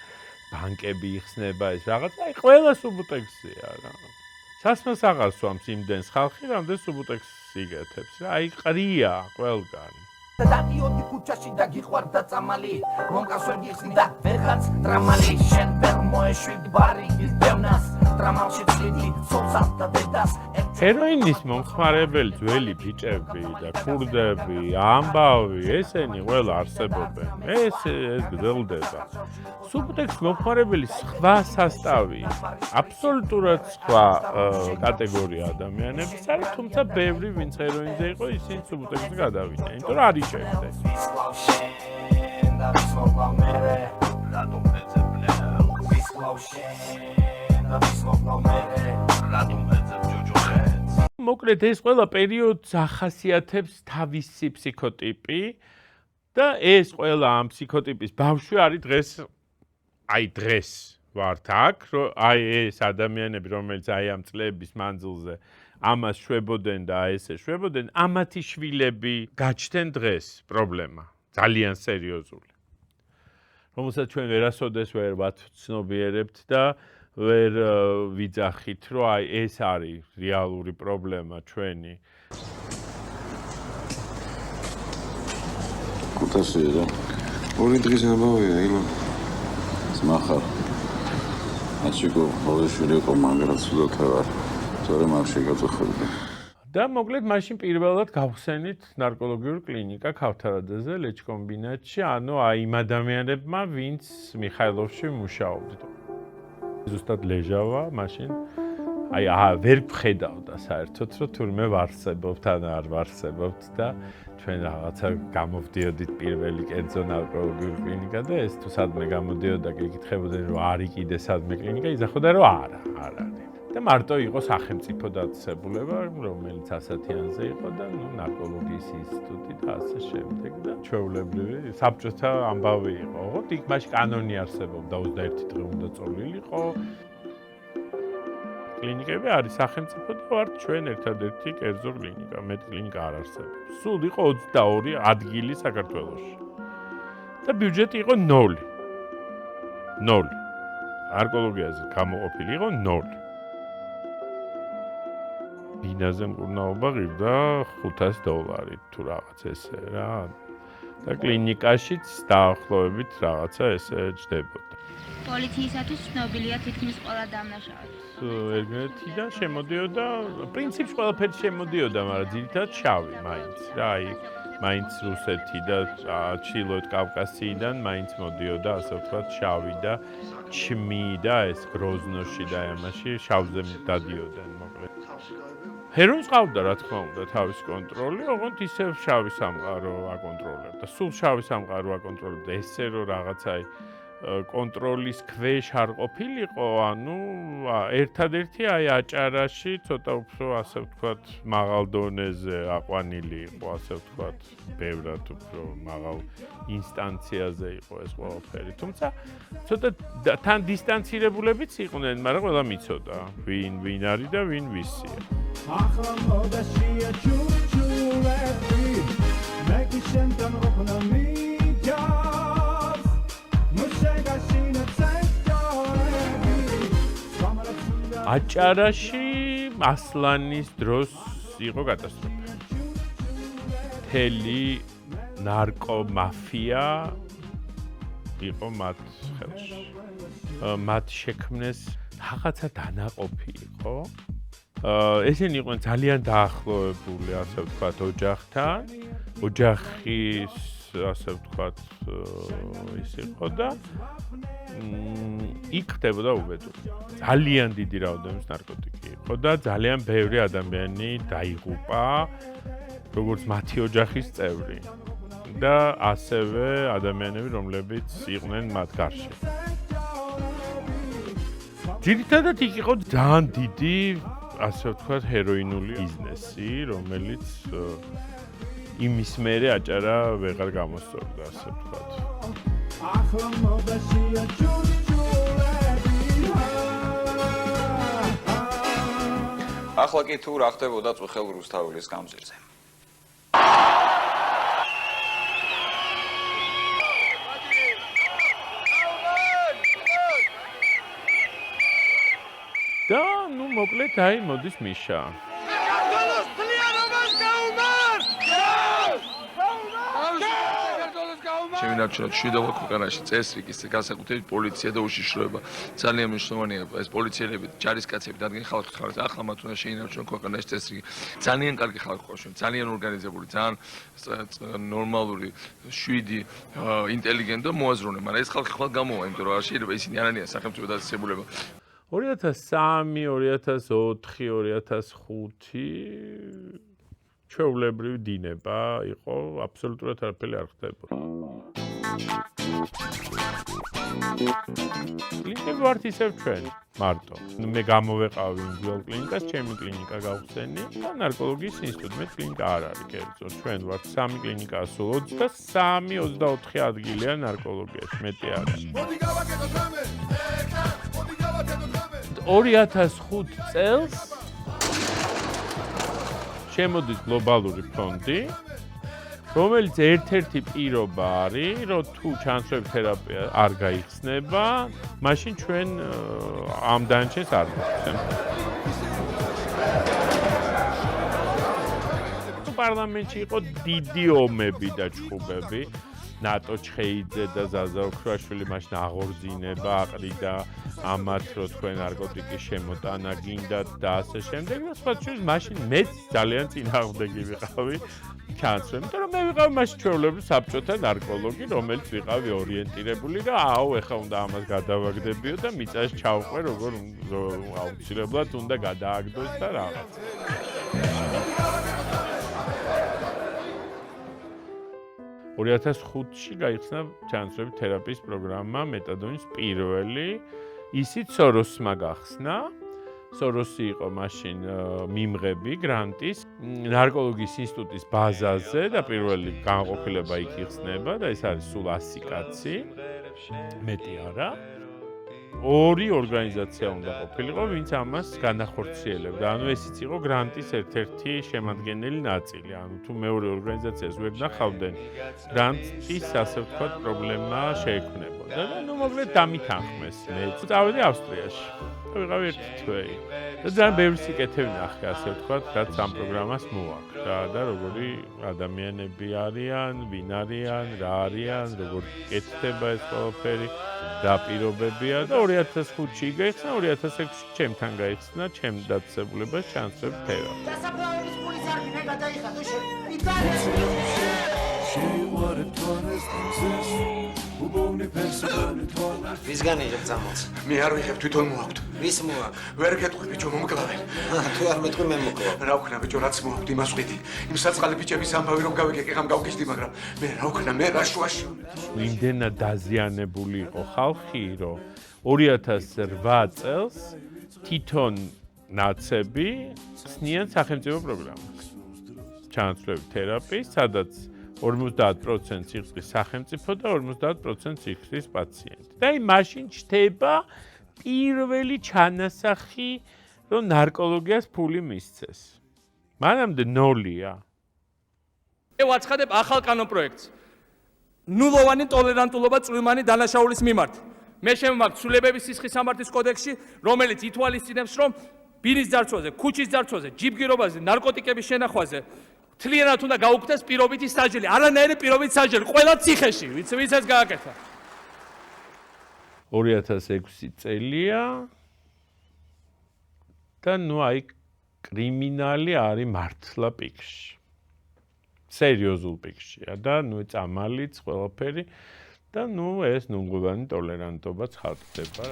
ბანკები იხსნება ეს რაღაცა, აი ყველა სუბუტექსია რა. სასმელს აღარ სვამს იმდენს ხალხი, რამდენს სუბუტექსს იგეთებს რა, აი ყრია ყველგან. დადიოდი ქუჩაში და გიყვარდა წამალი, მომკას ვერ გიხსნი და ვერღაც დრამალი, შენ ვერ მოეშვი ბარი დევნას, დრამალში წლიდი სოცალ და დედას. ჰეროინის მომხმარებელი ძველი ბიჭები და ქურდები, ამბავი, ესენი ყველა არსებობენ. ეს გრძელდება. სუბტექსის მომხმარებელი სხვა სასტავი, აბსოლუტურად სხვა კატეგორია ადამიანების არის, თუმცა ბევრი ვინც ჰეროინზე იყო, ისინი სუბტექსს გადავიდნენ, იმიტომ რომ არ იჭერდნენ. მოკლედ ეს ყველა პერიოდს ახასიათებს თავისი ფსიქოტიპი და ეს ყველა ამ ფსიქოტიპის ბავშვი არის დღეს დღეს ვართ აქ, რომ ეს ადამიანები, რომელიც ამ წლების მანძილზე ამას შვებოდნენ და ესე შვებოდნენ, ამათი შვილები გაჩნდნენ დღეს პრობლემა, ძალიან სერიოზული. რომელსაც ჩვენ ვერასოდეს ვერ ვაცნობიერებთ და ვერ ვიძახით, რომ ეს არის რეალური პრობლემა ჩვენი. კუთასია და ორი დღის ამბავია, ილო. ძმახარ. აჩიკო, ბოლოშვილი იყო, მაგრამ ცუდად ვარ. თორემ არ შეგაწუხებდი. და მოკლედ მაშინ პირველად გავხსენით ნარკოლოგიურ კლინიკა ქავთარაძეზე, ლეჩკომბინატში, ანუ იმ ადამიანებმა, ვინც მიხაილოვში მუშაობდით. ზუსტად ლეჟავა, მაშინ ვერ ვხედავდა საერთოდ, რომ თურმე ვარსებობთ ან არ ვარსებობთ და ჩვენ რაღაცა გამოვდიოდით პირველი კერძო ნარკოლოგიურ კლინიკა და ეს თუ სადმე გამოდიოდა, გეკითხებოდნენ, რომ არის კიდე სადმე კლინიკა, იზახოდა, რომ არა არის. და მარტო იყო სახელმწიფო დაწესებულება, რომელიც 100-იანზე იყო და ნარკოლოგიის ინსტიტუტი და ასე შემდეგ და ჩვეულებრივი საბჭოთა ამბავი იყო. ოღონდ იქ მაშინ კანონი არსებობდა, 21 დღე უნდა წოლილიყო. კლინიკები არის სახელმწიფო და ვართ ჩვენ ერთადერთი კერძო კლინიკა, მეტ კლინიკა არ არსებობს. სულ იყო 22 ადგილი საქართველოში. და ბიუჯეტი იყო 0. ნარკოლოგიაზე გამოყოფილი იყო 0. ბინაზე მკურნალობა ღირდა $500 თუ რაღაც ესე რა. და კლინიკაშიც დაახლოებით რაღაცა ესე ჯდებოდა. პოლიციისათვის ცნობილია თითქმის ყველა დამნაშავე. ერთგენეთიდან შემოდიოდა, პრინციპში ყველაფერი შემოდიოდა, მაგრამ ძირითადად შავი მაინც რა, აი მაინც რუსეთი და ჩრდილოეთ კავკასიიდან მაინც მოდიოდა, ასე ვთქვათ, შავი და ჩმი და ეს გროზნოში და ამაში შავზე დადიოდნენ, მოკლედ. ჰეროინს ყავდა, რა თქმა უნდა, თავის კონტროლი, ოღონდ ისევ შავი სამყარო აკონტროლებდა. სულ შავი სამყარო აკონტროლებდა, ესე რომ რაღაცა კონტროლის ქვეშ არ ყოფილიყო, ანუ ერთადერთი აი აჭარაში ცოტა უფრო ასე ვთქვათ მაღალ დონეზე აყვანილი იყო, ასე ვთქვათ, ბევრად უფრო მაღალ ინსტანციაზე იყო ეს ყველაფერი. თუმცა ცოტა თან დისტანცირებულებიც იყვნენ, მაგრამ ყველა მიცოდა, ვინ არის და ვინ ვისია. ახლა მოდაშია ჩურჩულები, მე კი შენთან ვყოფნა მიდია აჭარაში ასლანის დროს იყო კატასტროფა. მთელი ნარკომაფია იყო მათ ხელში. მათ შექმნეს რაღაცა დანაყოფი იყო. ესენი იყვნენ ძალიან დაახლოებული, ასე ვთქვათ, ოჯახთან. ოჯახის ასე ვთქვათ, ის იყო და იქ ხდებოდა უბედური. ძალიან დიდი რაოდენობის ნარკოტიკი იყო და ძალიან ბევრი ადამიანი დაიღუპა, როგორც მათი ოჯახის წევრი და ასევე ადამიანები, რომლებიც იყვნენ მათ გარშემო. ძირითადად იქ იყო ძალიან დიდი, ასე ვთქვათ, ჰეროინული ბიზნესი, რომელიც იმის მერე აჭარა ვეღარ გამოსწორდა, ასე ვთქვათ. ახლა მოდაშია ჩურჩულები. ახლა კი თუ რა ხდებოდა წუხელ რუსთაველის გამზირზე? და ნუ მოკლედ აი მოდის მიშა. შევინარჩუნოთ შვიდობა ქვეყანაში წესრიგის განსაკუთრებით პოლიცია და უშიშროება. ძალიან მნიშვნელოვანია ეს პოლიციელები, ჯარისკაცები დადგენ ხალხის ხარჯს. ახლა მათ უნდა შეინარჩუნონ ქვეყანაში წესრიგი. ძალიან კარგი ხალხი ყავს ჩვენ, ძალიან ორგანიზებული, ძალიან ნორმალური, შვიდი, ინტელიგენტი და მოაზროვნე, მაგრამ ეს ხალხი ხვალ გამოვა, იმიტომ რომ არ შეიძლება ისინი არანაირად სახელმწიფო დაწესებულება. 2003, 2004, 2005 ჩვეულებრივი დინება იყო, აბსოლუტურად არაფერი არ ხდებოდა. კლინიკები ვართ ისევ ჩვენ, მარტო. მე გამოვეყავი ინდივიდუალ კლინიკას, ჩემი კლინიკა გავხსენი და ნარკოლოგიის ინსტიტუტი, მე კლინიკა არ არის, კერძო. ჩვენ ვართ 3 კლინიკაა სულ 23-24 ადგილია ნარკოლოგიაში, მეტი არ არის. 2005 წელს შემოდის გლობალური ფონდი, რომელიც ერთ-ერთი პირობა არის, რომ თუ ჩანსრევი თერაპია არ გაიხსნება, მაშინ ჩვენ ამ დანარჩენს არ გავხსენებთ. პარლამენტში იყო დიდი ომები და ჩხუბები. ნატო ჩხეიძე და ზაზა ოქრაშვილი მაშინ აღორძინება აყრიდა ამათ, რომ თქვენ ნარკოტიკის შემოტანა გინდათ და ასე შემდეგ. და სხვა შორის მაშინ მეც ძალიან წინააღმდეგი ვიყავი ჩანსრევ, იმიტომ რომ მე ვიყავი მაშინ ჩვეულებრივ საბჭოთა ნარკოლოგი, რომელიც ვიყავი ორიენტირებული და ეხლა უნდა ამას გადავაგდებიო და მიწაში ჩავყვე, როგორ აუცილებლად უნდა გადააგდოს და რაღაც. 2005-ში გაიხსნა ჩანსრევი თერაპიის პროგრამა მეტადონის პირველი, ისიც სოროსმა გახსნა. სოროსი იყო მაშინ მიმღები გრანტის ნარკოლოგიის ინსტიტუტის ბაზაზე და პირველი განყოფილება იქ იხსნება და ეს არის სულ 100 კაცი, მეტი არა. ორი ორგანიზაცია უნდა ყოფილიყო, ვინც ამას განახორციელებდა. ანუ ესიც იყო გრანტის ერთ-ერთი შემადგენელი ნაწილი. ანუ თუ მეორე ორგანიზაციას ვერ ნახავდნენ, გრანტის ასე ვთქვათ პრობლემა შეექმნებოდა. მოვიდა და ნუ მოკლედ დამითანხმეს მე. წავედი ავსტრიაში. ვიყავი ერთი თვეი. და ძალიან ბევრი სიკეთები ნახე, ასე ვთქვათ, რაც ამ პროგრამას მოაქვს და როგორი ადამიანები არიან, ვინ არიან, რა არიან, როგორ კეთდება ეს ყველაფერი, რა პირობებია და 2005-ში გაიხსნა, 2006-ში ჩემთან გაიხსნა, ჩემ დაწესებულებას ჩანსწრებ თემა. დასაფლავების ფულის არგი მე გადაიხადო იტალიაში ვისგან იღებ წამოც? მე არ ვიღებ, თვითონ მოაქვთ. ვის მოაქვს? ვერ გეტყვი ბიჭო, მომკლავენ. თუ არ მეტყვი მე მოკლავ. რა ვქნა ბიჭო, რაც მოაქვთ, იმას ვყიდი. იმ საწყალი ბიჭების ამბავი რომ გავიგე, ხამ გავგეჭდი, მაგრამ მე რა ვქნა, მე რა შუაში. იმდენად დაზიანებული იყო ხალხი, რომ 2008 წელს თვითონ ნაცები ხსნიან სახელმწიფო პროგრამას. ჩანაცვლები თერაპიის, სადაც 50% იხსნის სახელმწიფო და 50% იხსნის პაციენტი. და აი მაშინ ჩდება პირველი ჩანასახი, რომ ნარკოლოგიას ფული მისცეს. მანამდე ნოლია. მე ვაცხადებ ახალ კანონპროექტს. ნულოვანი ტოლერანტულობა წვიმანი დანაშაულის მიმართ. მე შემოვაქვს ცვლილებების სისხლის სამართლის კოდექსში, რომელიც ითვალისწინებს, რომ ბირის ძარცვაზე, ქუჩის ძარცვაზე, ჯიბგირობაზე, ნარკოტიკების შენახვაზე თლიანად უნდა გაუქმდეს პირობითი სასჯელი, არანაირი პირობითი სასჯელი, ყველა ციხეში, ვიც ეს გააკეთა. 2006 წელია და ნუ აი კრიმინალი არის მართლა პიკში. სერიოზულ პიკშია და ნუ წამალიც ყველაფერი და ნუ ეს ნუნგოვანი ტოლერანტობაც ხარჯდება.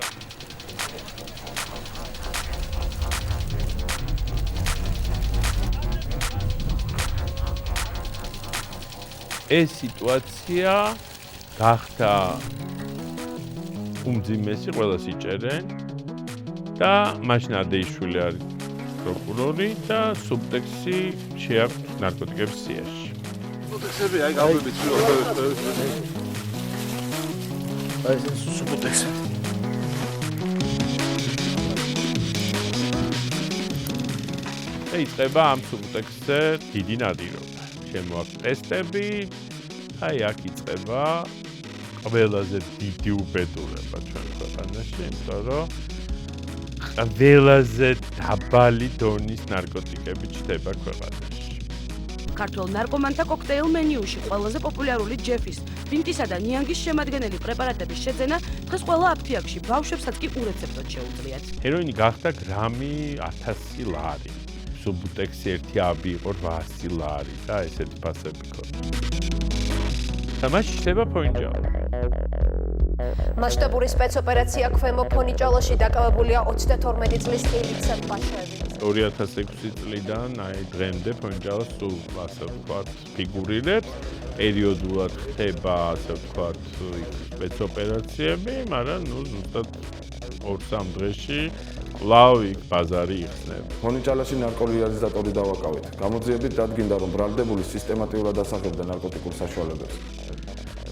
ეს სიტუაცია გახდა უმძიმესი, ყველას იჭერენ და მაშინ ადეიშვილი არის პროკურორი და სუბტექსი შეაქვს ნარკოტიკების სიაში. სუბტექსები აი გავიბით აი ეს სუბტექსი. იწყება ამ სუბტექსზე დიდი ნადირობა. შემოაქვს ტესტები, აი აქ იწყება ყველაზე დიდი უბედურება ჩვენ ქვეყანაში, იმიტომ რომ ყველაზე დაბალი დონის ნარკოტიკები ჩდება ქვეყანაში. ქართულ ნარკომანთა კოქტეილ მენიუში ყველაზე პოპულარული ჯეფის, ბინტისა და ნიანგის შემადგენელი პრეპარატების შეძენა დღეს ყველა აფთიაქში ბავშვებსაც კი ურეცეპტოდ შეუძლიათ. ჰეროინი გახდა გრამი 1000 ლარი. სუბტექსი ერთი აბი იყო 800 ლარი და ესეთი ფასები ქონდა. და მაშინ ხდება ფონიჭალო. მასშტაბური სპეცოპერაცია ქვემო ფონიჭალოში დაკავებულია 32 წლის ილიცე პაშოები. 2006 წლიდან აი დღემდე ფონიჭალოს სულ ასე ვთქვათ ფიგურირებს. პერიოდულად ხდება ასე ვთქვათ სპეცოპერაციები, მაგრამ ნუ ზუსტად 2-3 დღეში კვლავ იქ ბაზარი იხსნება. ფონიჭალაში ნარკოლიაზატორი დავაკავეთ. გამოძიებით დადგინდა, რომ ბრალდებული სისტემატიურად ასახებდა ნარკოტიკულ საშუალებებს.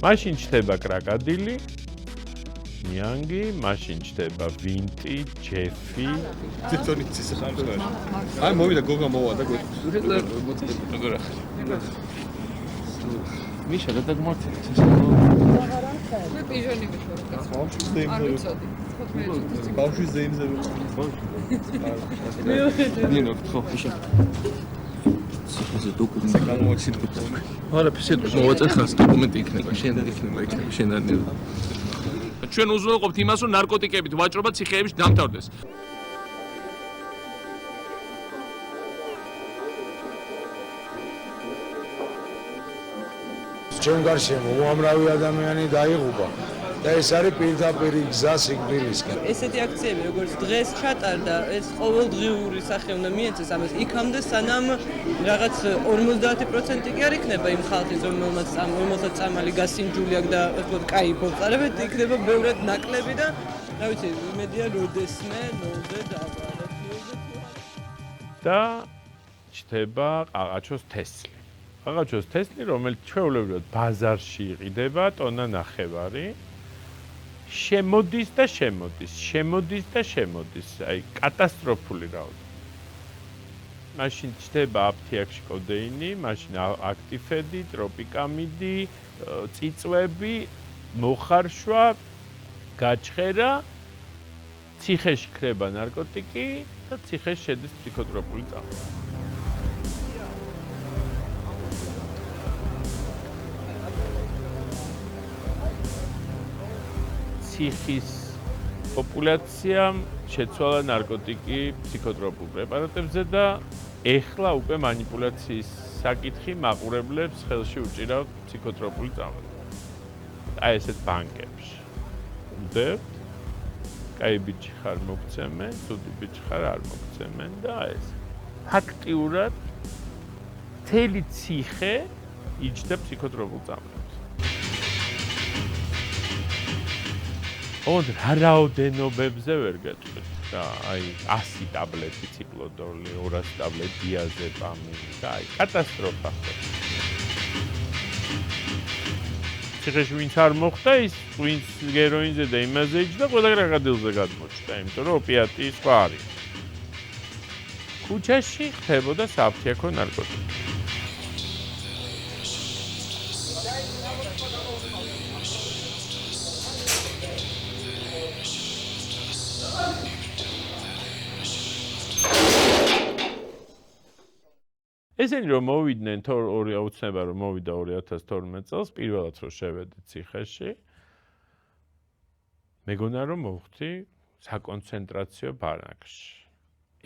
მაშინ ჩდება კრაკადილი, ნიანგი, მაშინ ჩდება ვინტი, ჯეფი. თვითონი ციხე. აი მოვიდა გოგა მოვა და გოგა. მიშა და დაგმართი. მე პიჟონი ვიშორდა. არ ვიცოდი. ბავშვის ზეიმზე ნინო ხო მიშა ციხეზე დოკუმენტი გამოაჩინე არა ფისეთ მოვაწეხას დოკუმენტი იქნება შენად იქნება შენად ჩვენ უზრუნველყოფთ იმას რომ ნარკოტიკებით ვაჭრობა ციხეებში დამთავრდეს ჩვენ გარშემო უამრავი ადამიანი დაიღუპა და ეს არის პირდაპირ გზა სიკვდილისკენ. ესეთი აქციები როგორც დღეს ჩატარდა, ეს ყოველდღიური სახე უნდა მიეცეს ამას. იქამდე სანამ რაღაც 50% კი არ იქნება იმ ხალხის, რომელსაც წამალი გასინჯული აქვს და ასე კაი ბოწარებით, იქნება ბევრად ნაკლები და რა ვიცი, იმედია როდესმე ნოლზე დავალებ. და ჩდება ყაყაჩოს თესლი. ყაყაჩოს თესლი, რომელიც ჩვეულებრივად ბაზარში იყიდება ტონა ნახევარი. შემოდის და შემოდის, შემოდის და შემოდის, აი კატასტროფული რაოდენობა. მაშინ ჩდება აფთიაქში კოდეინი, მაშინ აქტიფედი, ტროპიკამიდი, წიწვები, მოხარშვა, გაჩხერა, ციხეში ქრება ნარკოტიკი და ციხეში შედის ფსიქოტროპული წამალი. ციხის პოპულაციამ შეცვალა ნარკოტიკი ფსიქოტროპულ პრეპარატებზე და ეხლა უკვე მანიპულაციის საკითხი მაყურებლებს ხელში უჭირავთ ფსიქოტროპული წამალი. აი ესეთ ბანკებში. დებთ, კაი ბიჭი ხარ მოგცემენ, ცუდი ბიჭი ხარ არ მოგცემენ და ეს. ფაქტიურად მთელი ციხე იჯდა ფსიქოტროპულ წამალებს. ოღონდ რა რაოდენობებზე ვერ გეტყვით და აი 100 ტაბლეტი ციკლოდოლი, 200 ტაბლეტი დიაზეპამინი და აი კატასტროფა. ციხეში ვინც არ მოხვდა, ის ვინც ჰეროინზე და იმაზე იჯდა, ყველა რაღაცილზე გადმოჭდა, იმიტომ რომ ოპიატი სხვა არის. ქუჩაში ხდებოდა საფთიაქო ნარკოტიკი. ესენი რომ მოვიდნენ აუცილებლად რომ მოვიდა 2012 წელს, პირველად რომ შევედი ციხეში, მეგონა რომ მოვხდი საკონცენტრაციო ბანაკში.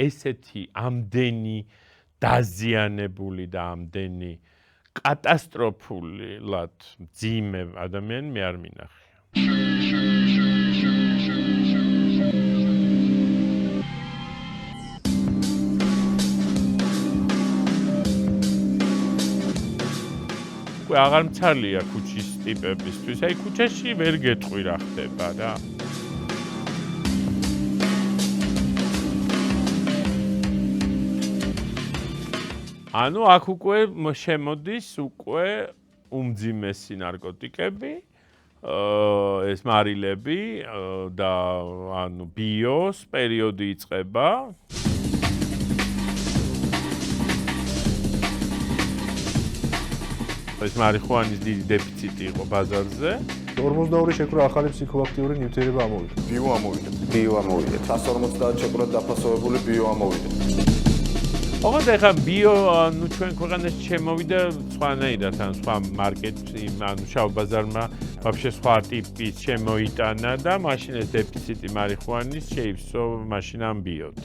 ესეთი ამდენი დაზიანებული და ამდენი კატასტროფულად მძიმე ადამიანი მე არ მინახია. აღარ მცალია ქუჩის ტიპებისთვის. აი ქუჩაში ვერ გეტყვი რა ხდება რა. ანუ აქ უკვე შემოდის უკვე უმძიმესი ნარკოტიკები, ეს მარილები და ანუ ბიოს პერიოდი იწყება. ეს მარიხუანის დიდი დეფიციტი იყო ბაზარზე. 42 შეკრა ახალი ფსიქოაქტიური ნივთიერება ამოვიდა. ბიო ამოვიდა. 150 შეკრა დაფასოვებული ბიო ამოვიდა. ოღონდ ეხა ბიო ანუ ჩვენ ქვეყანაში შემოვიდა სხვანაირად, ან სხვა მარკეტი, ანუ შავ ბაზარმა ვაფშე სხვა ტიპის შემოიტანა და მაშინ ეს დეფიციტი მარიხუანის შეივსო მაშინ ამ ბიოდ.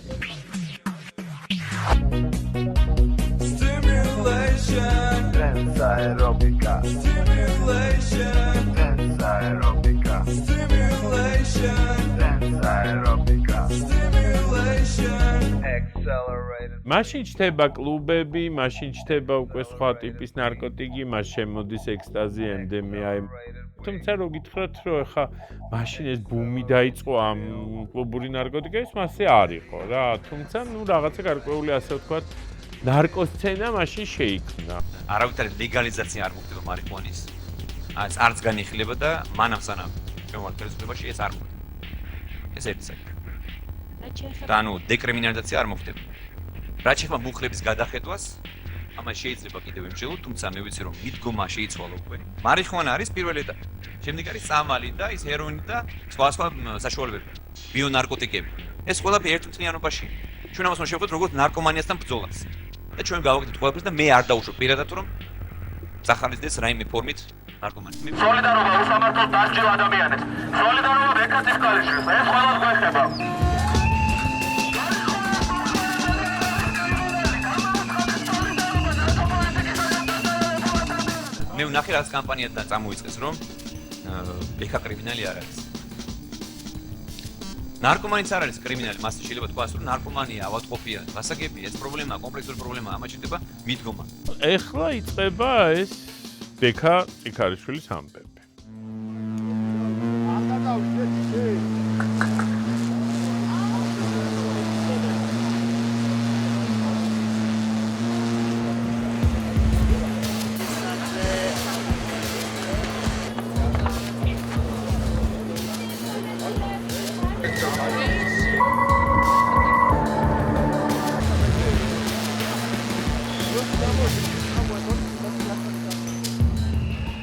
Aerobica stimulation dance aerobica stimulation dance aerobica stimulation accelerated მაშინ ჩდება კლუბები, მაშინ ჩდება უკვე სხვა ტიპის ნარკოტიკი, მას შემოდის ექსტაზი, MDMA. თუმცა რო გითხრათ, რომ ეხა მაშინ ეს ბუმი დაიწყო ამ კლუბური ნარკოტიკების, მასე არ იყო რა. თუმცა ნუ რაღაცა გარკვეული ასე ვთქვათ ნარკოსცენა მაშინ შეიქმნა. არავითარი ლეგალიზაცია არ მოხდება მარიხუანის. ეს არც განიხილება და მანამ-სანამ ჩვენ ხელისუფლებაში ეს არ მოხდება. ეს ერთი საკითხი. და ანუ დეკრიმინალიზაცია არ მოხდება. რაც შეეხება მუხლების გადახედვას, ამას შეიძლება კიდევ იმჩელო, თუმცა მე ვიცი რომ მიდგომა შეიცვალა უკვე. მარიხუანა არის პირველი ეტაპი. შემდეგ არის წამალი და ის ჰეროინი და სხვა საშუალებები. ბიონარკოტიკები. ეს ყველაფერი ერთმწლიანობაში. ჩვენ ამას შევხვდით როგორც ნარკომანიასთან ბრძოლას. და ჩვენ გავაკეთეთ ყველაფერს და მე არ დავუშვებ პირადად რომ სახალისდეს რაიმე ფორმით ნარკომანი. სოლიდარობა უსამართლოდ დასჯილ ადამიანებს. სოლიდარობა ბეკაცის კალიშვილს. ეს ყველას გვეხება. მე ვნახე რაც კამპანიადან წამოიწყეს რომ ბექა კრიმინალი არ არის. ნარკომანიც არ არის კრიმინალი, მას შეიძლება თქვას რომ ნარკომანია, ავადმყოფია, გასაგებია, ეს პრობლემაა, კომპლექსური პრობლემაა, ამას შეიძლება მიდგომა. ეხლა იწყება ეს ბექა წიქარიშვილის ამბები.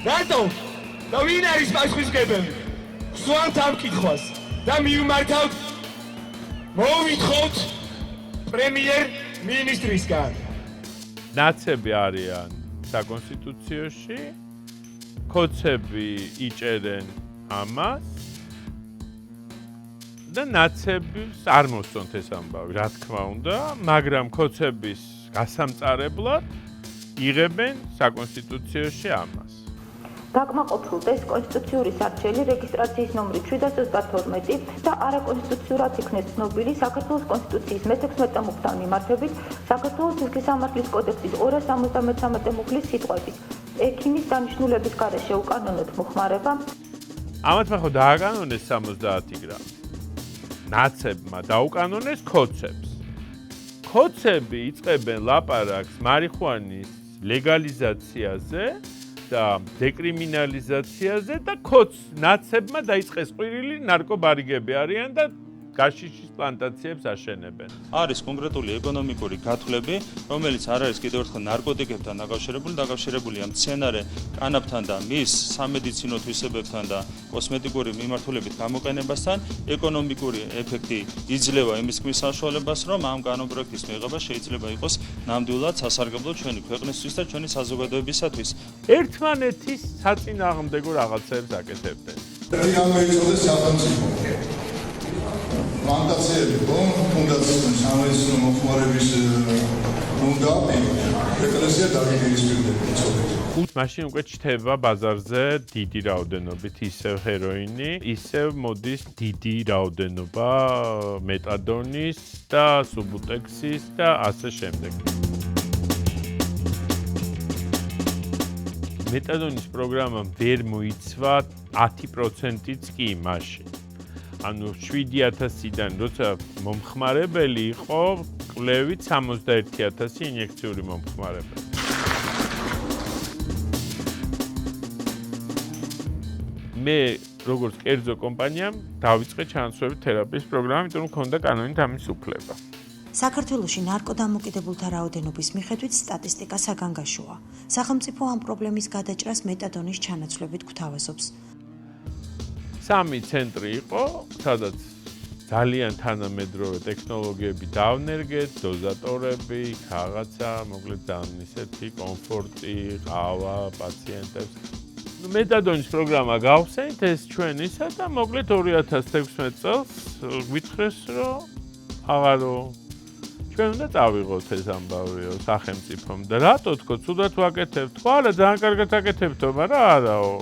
რატო? და ვინ არის პასუხისმგებელი? დავსვანთ ამ კითხვას და მივმართავთ მოვვითხოვთ პრემიერ მინისტრისგან. ნაცები არიან საკონსტიტუციაში, კოცები იჭერენ ამას და ნაცებს არ მოსწონთ ეს ამბავი, რა თქმა უნდა, მაგრამ კოცების გასამწარებლად იღებენ საკონსტიტუციაში ამას. დაკმაყოფილდეს კონსტიტუციური სარჩელი რეგისტრაციის ნომრით 732 და არაკონსტიტუციურად იქნეს ცნობილი საქართველოს კონსტიტუციის მე-16 მუხთან მიმართებით საქართველოს სისხლის სამართლის კოდექსის 273 მუხლის სიტყვებით ექიმის დანიშნულების გარეშე უკანონოდ მოხმარება. ამათმა ხო დააკანონეს 70 გრამი. ნაცებმა დაუკანონეს კოცებს. კოცები იწყებენ ლაპარაკს მარიხუანის ლეგალიზაციაზე და დეკრიმინალიზაციაზე და ნაცებმა დაიწყეს ყვირილი ნარკობარიგები არიან და გაშიშის პლანტაციებს აშენებენ. არის კონკრეტული ეკონომიკური გათვლები, რომელიც არ არის კიდევ ერთხელ ნარკოტიკებთან დაკავშირებულია მცენარე კანაფთან და მის სამედიცინო თვისებებთან და კოსმეტიკური მიმართულებით გამოყენებასთან, ეკონომიკური ეფექტი იძლევა იმის ქმრის საშუალებას, რომ ამ კანონპროექტის მიღება შეიძლება იყოს ნამდვილად სასარგებლო ჩვენი ქვეყნისთვის და ჩვენი საზოგადოებისათვის. ერთმანეთის საწინააღმდეგო რაღაცებს აკეთებდნენ. ამოიწოდეს სახელმწიფო პლანტაციები ფუნდაციის სამედიცინო მოხმარების უნდა ეკლესია დაგიგისპირდება. მაშინ უკვე ჩნდება ბაზარზე დიდი რაოდენობით ისევ ჰეროინი, ისევ მოდის დიდი რაოდენობა მეტადონის და სუბუტექსის და ასე შემდეგ. მეტადონის პროგრამა ვერ მოიცვა 10%-იც კი მაშინ. ანუ 7000-დან როცა მომხმარებელი იყო, კვლევით 61000 ინიექციური მომხმარებელი. მე როგორც კერძო კომპანიამ დავიწყე ჩანაცვლებით თერაპიის პროგრამა, იმიტომ რომ მქონდა კანონით ამის უფლება. საქართველოში ნარკოდამოკიდებულთა რაოდენობის მიხედვით სტატისტიკა საგანგაშოა. სახელმწიფო ამ პრობლემის გადაჭრას მეტადონის ჩანაცვლებით გვთავაზობს. 3 ცენტრი იყო, სადაც ძალიან თანამედროვე ტექნოლოგიები დავნერგეთ, დოზატორები, რაღაცა, მოკლედ ძალიან ისეთი კომფორტი, ყავა პაციენტებს. მეტადონის პროგრამა გავხსენით ეს ჩვენისა და მოკლედ 2016 წელს გვითხრეს, რომ აღარო ჩვენ უნდა წავიღოთ ეს ამბავიო სახელმწიფომ და რატო თქო, თუდად ვაკეთებთ? ხო არა, ძალიან კარგად აკეთებთო, მაგრამ არაო.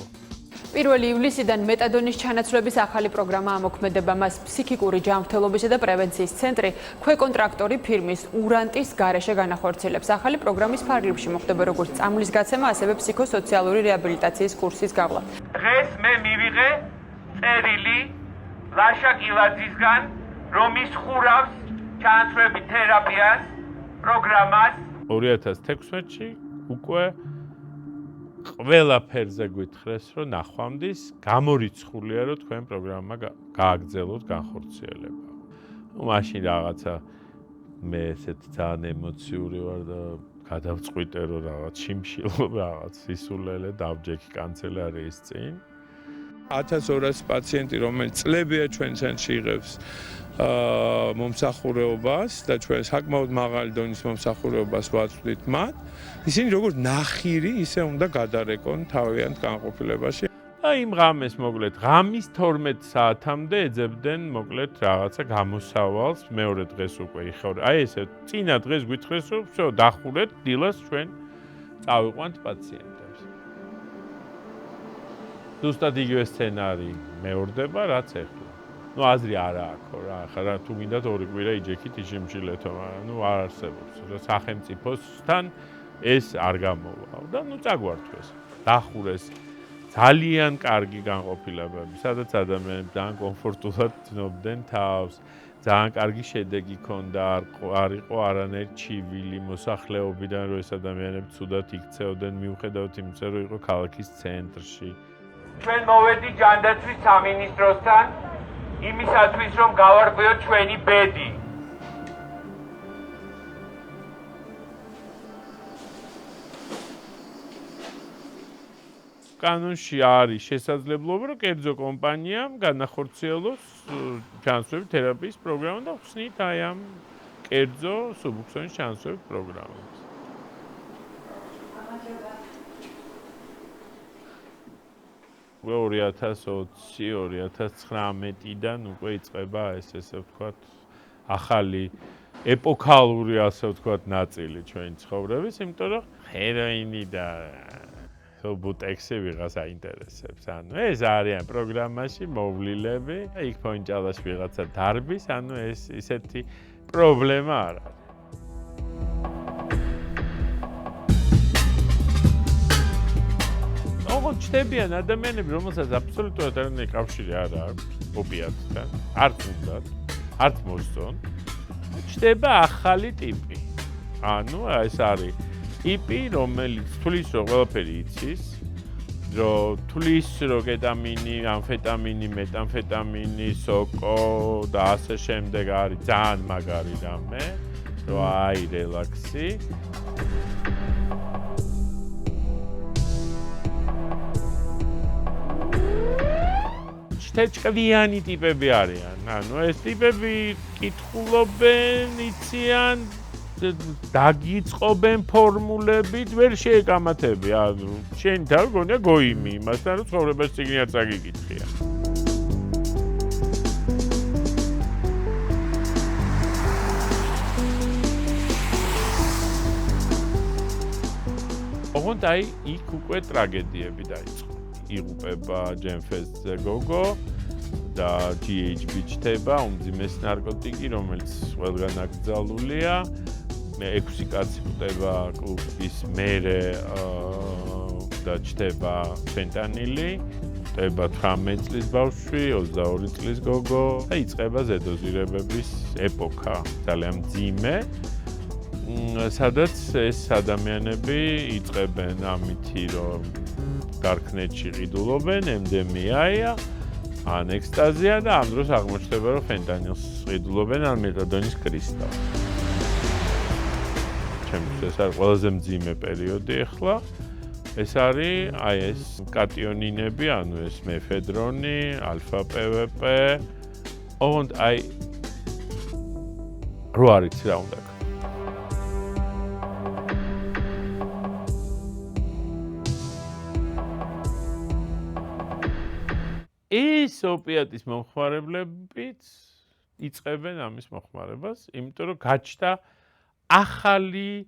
1 ივლისიდან მეტადონის ჩანაცვლების ახალი პროგრამა ამოქმედება. მას ფსიქიკური ჯანმრთელობისა და პრევენციის ცენტრი ქვეკონტრაქტორი ფირმის ურანტის გარეშე განახორციელებს. ახალი პროგრამის ფარგლებში მოხდება როგორც წამლის გაცემა, ასევე ფსიქოსოციალური რეაბილიტაციის კურსის გავლა. დღეს მე მივიღე წერილი ლაშა კილაძისგან, რომ ის ხურავს ჩანაცვლების თერაპიას პროგრამას 2016-ში უკვე ყველაფერზე გითხრეს, რომ ნახვამდის გამორიცხულია, რომ თქვენ პროგრამა გააგრძელოთ განხორციელება. მაშინ რაღაცა მე ესეთ ძალიან ემოციური ვარ და გადავწყვიტე, რომ რაღაც შიმშილობა, რაღაც სისულელე დავჯექი კანცელარიის წინ. 1200 პაციენტი, რომელიც წლებია ჩვენ ცენტრში იღებს მომსახურეობას და ჩვენ საკმაოდ მაღალი დონის მომსახურეობას ვაწვდით მათ. ისინი როგორც ნახირი ისე უნდა გადარეკონ თავიანთ განყოფილებაში. და იმ ღამეს მოკლედ ღამის 12 საათამდე ეძებდნენ მოკლედ რაღაცა გამოსავალს, მეორე დღეს უკვე იხავრე. აი ესე წინა დღეს გვითხრეს, რომ всё, დახურეთ დილას ჩვენ წავიყვანთ პაციენტებს. ზუსტად იგივე სცენარი მეორდება, რაც ახლა. ნუ აზრი არა აქვს რა, ახლა თუ გინდათ 2 კვირა იჯექით იშიმშილეთო, მაგრამ ნუ არ არსებობს. სახელმწიფოსთან ეს არ გამოვაო და ნუ წაგვართვეს. დახურეს ძალიან კარგი განყოფილებები, სადაც ადამიანები ძალიან კომფორტულად ცნობდნენ თავს. ძალიან კარგი შედეგი ჰქონდა, არ იყო არანაირი ჩივილი მოსახლეობიდან, რომ ეს ადამიანები ცუდად იქცეოდნენ, მიუხედავად იმისა, რომ იყო ქალაქის ცენტრში. ჩვენ მოვედი ჯანდაცვის სამინისტროსთან იმისათვის, რომ გავარკვიოთ ჩვენი ბედი. კანონში არის შესაძლებლობა, რომ კერძო კომპანიამ განახორციელოს ჩანაცვლების თერაპიის პროგრამა და ხსნით აი ამ კერძო სუბუქსონის ჩანაცვლების პროგრამას. უკვე 2020-2019-დან უკვე იწყება ეს ვთქვათ ახალი ეპოქალური ასე ვთქვათ ნაწილი ჩვენი ცხოვრების, იმიტომ რომ ჰეროინი და ბუტექსი ვიღას აინტერესებს. ანუ ეს არიან პროგრამაში მოვლილები, იქ ფონჭალაში ვიღაცა დარბის, ანუ ეს ისეთი პრობლემა არ არის. ოღონდ ჩდებიან ადამიანები, რომელსაც აბსოლუტურად არანაირი კავშირი არ აქვს ოპიატთან, არც უნდათ, არც მოსწონ. ჩდება ახალი ტიპი. ანუ ეს არის ტიპი, რომელიც თulis რომ ყველაფერი იცის, რომ თulis რომ კეტამინი, ამფეტამინი, მეტამფეტამინი, სოკო და ასე შემდეგ არის ძალიან მაგარი რამე, რომ აი რელაქსი. ჩტეჭკდიანი ტიპები არიან. ანუ ეს ტიპები კითხულობენ, იციან, დაგიწყობენ ფორმულებით, ვერ შეეკამათები. ანუ შენ თავი გონია გოიმი იმასთან, რომ ცხოვრებას წიგნი არ წაგიკითხია. ოღონდ აი იქ უკვე ტრაგედიები დაიწყო. იღუპება ჯენფესზე გოგო და GHB ჩდება, უმძიმესი ნარკოტიკი, რომელიც ყველგან აკრძალულია. 6 კაცი ხვდება კლუბის მერე და ჩდება ფენტანილი, ხვდება 18 წლის ბავშვი, 22 წლის გოგო და იწყება ზედოზირებების ეპოქა, ძალიან მძიმე. სადაც ეს ადამიანები იწყებენ ამითი, რომ დარკნეტში ყიდულობენ, MDMA-ია, ან ექსტაზია და ამ დროს აღმოჩნდება, რომ ფენტანილს ყიდულობენ, ან მეტადონის კრისტალს. ჩემთვის ეს არის ყველაზე მძიმე პერიოდი ახლა. ეს არის აი ეს კატიონინები, ანუ ეს მეფედრონი, ალფა-PVP. ოღონდ აი რო არის რა უნდა ეს ოპიატის მომხმარებლებიც იწყებენ ამის მოხმარებას, იმიტომ რომ გაჩნდა ახალი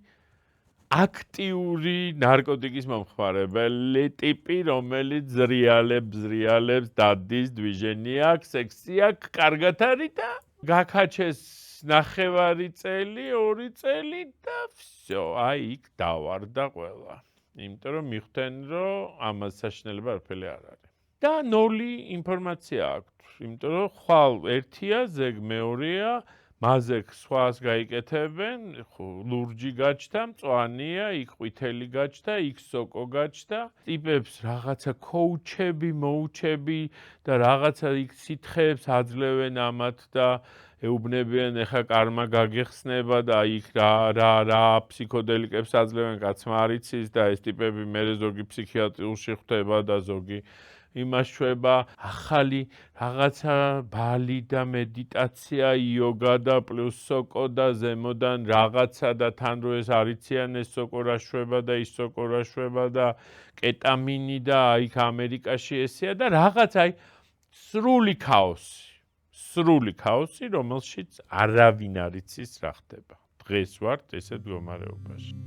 აქტიური ნარკოტიკის მომხმარებელი ტიპი, რომელიც ზრიალებს, დადის, დვიჟენი აქვს, სექსი აქვს, კარგად არის და გაქაჩეს ნახევარი წელი, 2 წელი და всё, აი იქ დავარდა ყველა. იმიტომ რომ მიხვდნენ, რომ ამას საშინელება არაფერი არ არის. და 0 ინფორმაცია აქვს, იმიტომ რომ ხვალ ერთია, ზეგ მეორეა, მასზე სხვას გაიკეთებენ, ლურჯი გაჩნდა, მწვანეა, იქ ყვითელი გაჩნდა, იქ სოკო გაჩნდა, ტიპებს რაღაცა კოუჩები, მოუჩები და რაღაცა იქ სითხეებს აძლევენ ამათ და ეუბნებიან, ეხა კარმა გაგეხსნება და იქ რა ფსიქოდელიკებს აძლევენ, კაცმა არ იცის და ეს ტიპები მერე ზოგი ფსიქიატრიულში ხვდება და ზოგი იმას შვება, ახალი რაღაცა ბალი და მედიტაცია, იოგა და პლუს სოკო და ზემოდან რაღაცა და თან რო ეს არიციან ეს სოკო რა შვება და ის სოკო რა შვება და კეტამინი და იქ ამერიკაში ესეა და რაღაც აი სრული ქაოსი, რომელშიც არავინ არ იცის რა ხდება. დღეს ვართ ესეთ მდგომარეობაში.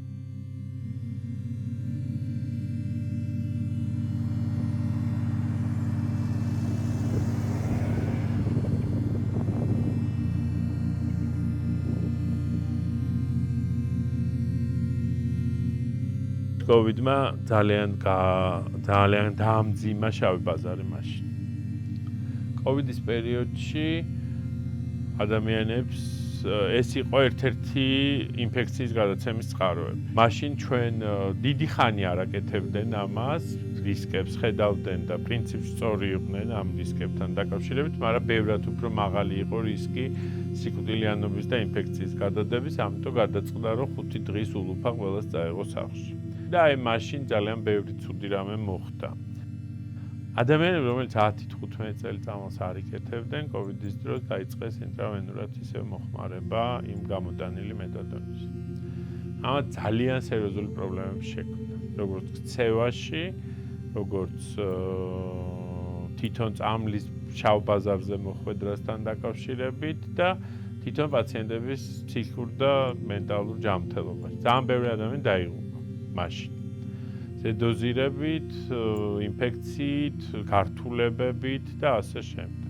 COVID-მა ძალიან დაამძიმა შავი ბაზარი მაშინ. COVID-ის პერიოდში ადამიანებს ეს იყო ერთ-ერთი ინფექციის გადაცემის წყაროები. მაშინ ჩვენ დიდი ხანი არ აკეთებდნენ ამას, რისკებს ხედავდნენ და პრინციპში სწორი იყვნენ ამ რისკებთან დაკავშირებით, მაგრამ ბევრად უფრო მაღალი იყო რისკი სიკვდილიანობის და ინფექციის გადადების, ამიტომ გადაწყდა, რომ 5 დღის ულუფა ყველას წაეღო სახლში. და აი მაშინ ძალიან ბევრი ცუდი რამე მოხდა. ადამიანები, რომელიც 10-15 წელიწადს არ იქეთებდნენ, COVID-ის დროს დაიწყეს ინტრავენურად ისევ მოხმარება იმ გამოტანილი მეტადონის. ამათ ძალიან სერიოზული პრობლემები შექმნა, როგორც ქცევაში, როგორც თვითონ წამლის შავ ბაზარზე მოხვედრასთან დაკავშირებით და თვითონ პაციენტების ფსიქიკურ და მენტალურ ჯანმრთელობაში. ძალიან ბევრი ადამიანი დაიღუპა მაშინ. ზედოზირებით, ინფექციით, გართულებებით და ასე შემდეგ.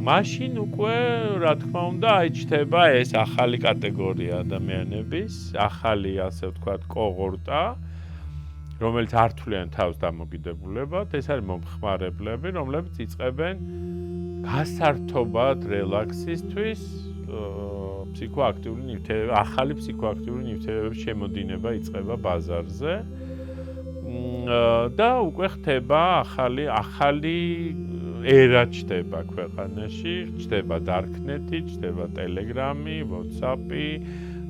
მაშინ უკვე, რა თქმა უნდა, აიჩნდება ეს ახალი კატეგორია ადამიანების, ახალი, ასე ვთქვათ, კოღორტა, რომელიც არ თვლიან თავს დამოკიდებულებად, ეს არის მომხმარებლები, რომლებიც იწყებენ გასართობად რელაქსისთვის ფსიქოაქტიური ნივთიერება, ახალი ფსიქოაქტიური ნივთიერებების შემოდინება იწყება ბაზარზე და უკვე ხდება ახალი ერა ჩდება ქვეყანაში, ჩდება Darknet-ი, ჩდება Telegram-ი, WhatsApp-ი,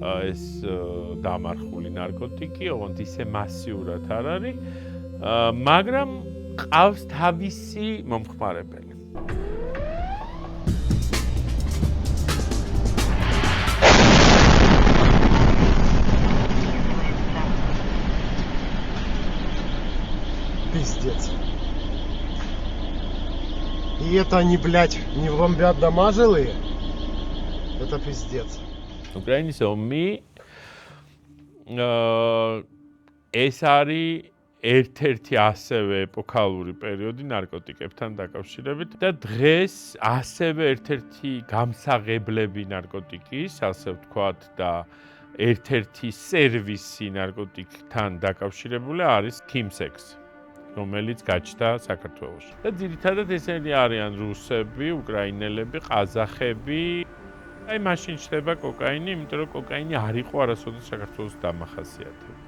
ეს დამარხული ნარკოტიკი, ოღონდ ისე მასიურად არ არის, მაგრამ ყავს თავისი მომხმარებელი. Пиздец. И это они, блядь, не бомбят домажилые? Это пиздец. უკრაინის ომი ეს არის ერთ-ერთი ასევე ეპოქალური პერიოდი ნარკოტიკებთან დაკავშირებით და დღეს ასევე ერთ-ერთი გამსაღებლები ნარკოტიკის, ასე ვთქვათ და ერთ-ერთი სერვისი ნარკოტიკთან დაკავშირებული არის Chemsex, რომელიც გაჩნდა საქართველოში. და ძირითადად ესენი არიან რუსები, უკრაინელები, ყაზახები. აი მაშინ ჩნდება კოკაინი, იმიტომ რომ კოკაინი არ იყო არასოდეს საქართველოს დამახასიათებელი.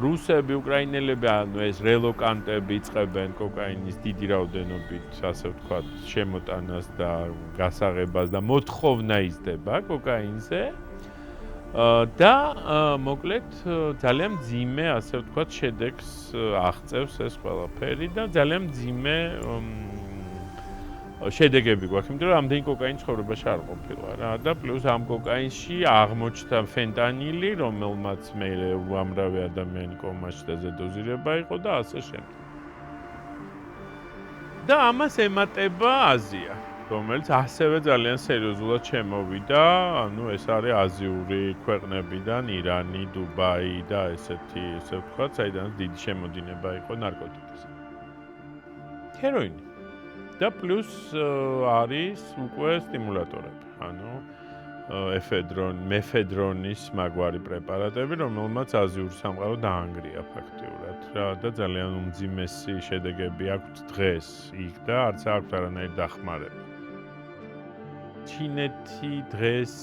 რუსები, უკრაინელები, ანუ ეს რელოკანტები იწყებენ კოკაინის დიდი რაოდენობით, ასე ვთქვათ, შემოტანას და გასაღებას და მოთხოვნა იზრდება კოკაინზე. და მოკლედ ძალიან მძიმე, ასე ვთქვათ, შედეგს აღწევს ეს ყველაფერი და ძალიან მძიმე შედეგები გვაქვს, იმიტომ რომ ამდენი კოკაინი ცხოვრებაში არ ყოფილა რა და პლუს ამ კოკაინში აღმოჩნდა ფენტანილი, რომელმაც მე უამრავი ადამიანი კომაში და ზედოზირება იყო და ასე შემდეგ. და ამას ემატება აზია, რომელიც ასევე ძალიან სერიოზულად შემოვიდა, ანუ ეს არის აზიური ქვეყნებიდან, ირანი, დუბაი და ესეთი, ესე ვთქვათ, საიდანაც დიდი შემოდინება იყო ნარკოტიკის. ჰეროინი და პლუს არის უკვე სტიმულატორები, ანუ მეფედრონის მაგვარი პრეპარატები, რომელმაც აზიური სამყარო დაანგრია ფაქტიურად რა და ძალიან უმძიმესი შედეგები აქვს დღეს იქ და არც აქვს არანაირი დახმარება. ჩინეთი დღეს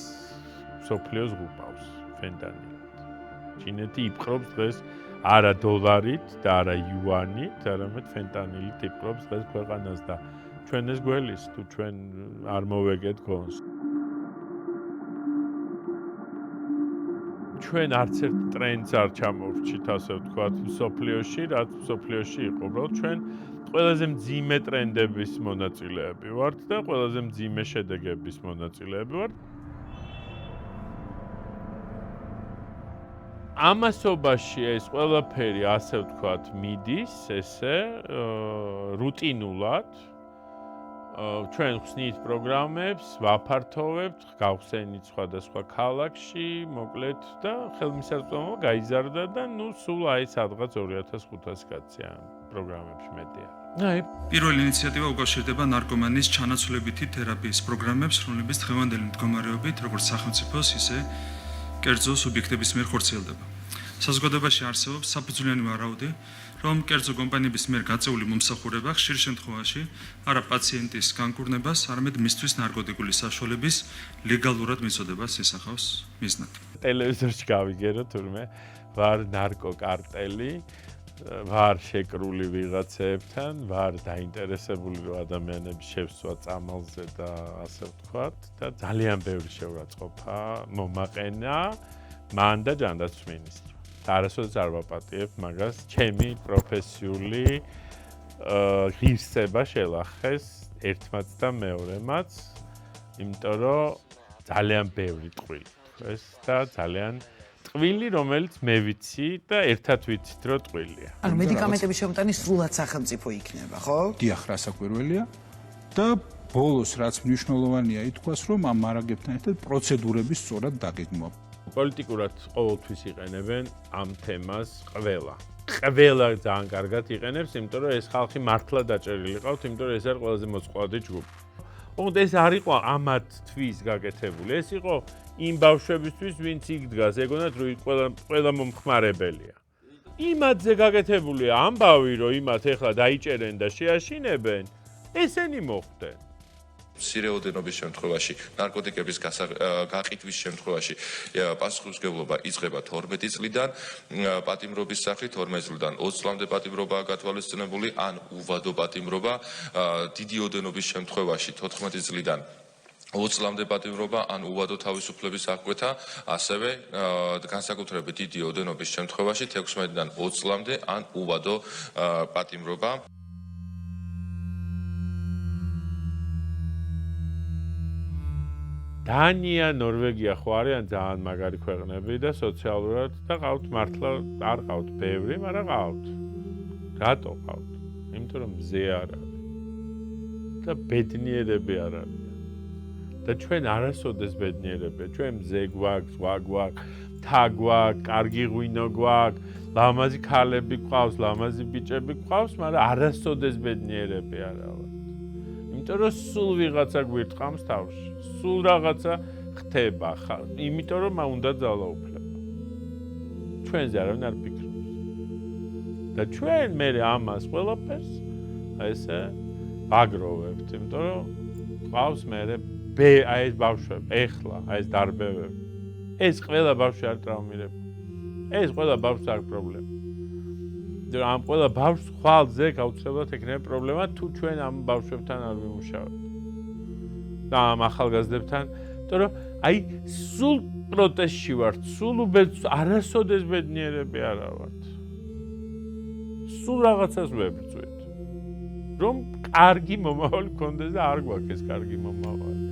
მსოფლიოს ღუპავს ფენტანილით. ჩინეთი იპყრობს დღეს არა დოლარით და არა იუანით, არამედ ფენტანილით იპყრობს დღეს ქვეყანას და ჩვენ ეს გველის თუ ჩვენ არ მოვეგეთ გონს. ჩვენ არც ერთ ტრენდს არ ჩამოვრჩით, ასე ვთქვათ, მსოფლიოში, რაც მსოფლიოში იყო. უბრალოდ ჩვენ ყველაზე მძიმე ტრენდების მონაწილეები ვართ და ყველაზე მძიმე შედეგების მონაწილეები ვართ. ამასობაში ეს ყველაფერი, ასე ვთქვათ, მიდის, ესე რუტინულად. ჩვენ ხსნით პროგრამებს, ვაფართოვებთ, გავხსენით სხვადასხვა ქალაქში, მოკლედ და ხელმისაწვდომობა გაიზარდა და ნუ სულ აი სადღაც 2500 კაცია პროგრამებში მეტია. პირველი ინიციატივა უკავშირდება ნარკომანის ჩანაცვლებითი თერაპიის პროგრამებს, რომლებიც დღევანდელი მდგომარეობით, როგორც სახელმწიფოს, ისე კერძო სუბიექტების მიერ ხორციელდება. საზოგადოებაში არსებობს საფუძვლიანი ვარაუდი, რომ კერძო კომპანიების მიერ გაწეული მომსახურება ხშირ შემთხვევაში არა პაციენტის განკურნებას, არამედ მისთვის ნარკოტიკული საშუალების ლეგალურად მიწოდებას ისახავს მიზნად. ტელევიზორში გავიგერო თურმე ვარ ნარკოკარტელი ვარ შეკრული ვიღაცებთან, ვარ დაინტერესებული რომ ადამიანები შევსვა წამალზე და ასე ვთქვათ და ძალიან ბევრი შეურაცხყოფა მომაყენა მან და ჯანდაცვის მინისტრმა. არასოდეს არ ვაპატიებ მაგას, ჩემი პროფესიული ღირსება შელახეს ერთმაც და მეორემაც, იმიტომ რომ ძალიან ბევრი ტყვილი ეს და ძალიან ტყვილი, რომელიც მე ვიცი და ერთად ვიცით, რომ ტყვილია. ანუ მედიკამენტების შემოტანი სრულად სახელმწიფო იქნება, ხო? დიახ, რასაკვირველია. და ბოლოს რაც მნიშვნელოვანია ითქვას, რომ ამ მარაგებთან ერთად პროცედურების სწორად დაგეგმვა. პოლიტიკურად ყოველთვის იყენებენ ამ თემას ყველა. ყველა ძალიან კარგად იყენებს, იმიტომ რომ ეს ხალხი მართლა დაჭერილი ყავთ, იმიტომ რომ ეს არის ყველაზე მოწყვლადი ჯგუფი. ოღონდ ეს არ იყო ამათთვის გაკეთებული, ეს იყო იმ ბავშვებისთვის, ვინც იქ დგას, ეგონათ რომ ყველა მომხმარებელია. იმათზე გაკეთებულია ამბავი, რომ იმათ ეხლა დაიჭერენ და შეაშინებენ, ესენი მოხდნენ. სირეოდენობის შემთხვევაში, ნარკოტიკების გაყიდვის შემთხვევაში პასუხისმგებლობა იწყება 12 წლიდან, პატიმრობის სახით 12 წლიდან 20 წლამდე პატიმრობაა გათვალისწინებული, ან უვადო პატიმრობა, დიდი ოდენობის შემთხვევაში 14 წლიდან 20 წლამდე პატიმრობა, ან უვადო თავისუფლების აღკვეთა, ასევე განსაკუთრებით დიდი ოდენობის შემთხვევაში 16-დან 20 წლამდე, ან უვადო პატიმრობა. დანია, ნორვეგია ხო არიან ძალიან მაგარი ქვეყნები და სოციალურად და ყავთ მართლა არ ყავთ ბევრი, მაგრამ ყავთ. რატო ყავთ? იმიტომ რომ მზე არ არის. და ბედნიერები არ არიან. და ჩვენ არასოდეს ბედნიერებია. ჩვენ მზე გვაქვს, ზღვა გვაქვს, თა გვაქვს, კარგი ღვინო გვაქვს, ლამაზი ქალები გვყავს, ლამაზი ბიჭები გვყავს, მაგრამ არასოდეს ბედნიერები არა ვართ. იმიტომ რომ სულ ვიღაცა გვირტყამს თავში. სულ რაღაცა ხდება ხა, იმიტომ რომ უნდა ძალაუფლება. ჩვენზე არავინ არ ფიქრობს. და ჩვენ მე ამას ყველაფერს ესე ვაგროვებთ, იმიტომ რომ ყავს მე აი ეს ბავშვები, ეხლა აი ეს დარბევები. ეს ყველა ბავშვი არ ტრაუმირებული. ეს ყველა ბავშვს აქვს პრობლემა. და ამ ყველა ბავშვს ხვალზე გაუცილებლად ექნება პრობლემა, თუ ჩვენ ამ ბავშვებთან არ ვიმუშავებთ. და ამ ახალგაზრდებთან, იმიტომ რომ აი სულ პროტესტში ვართ, სულ არასოდეს ბედნიერები არა ვართ. სულ რაღაცას ვებრძვით. რომ კარგი მომავალი გქონდეს და არ გვაქვს ეს კარგი მომავალი.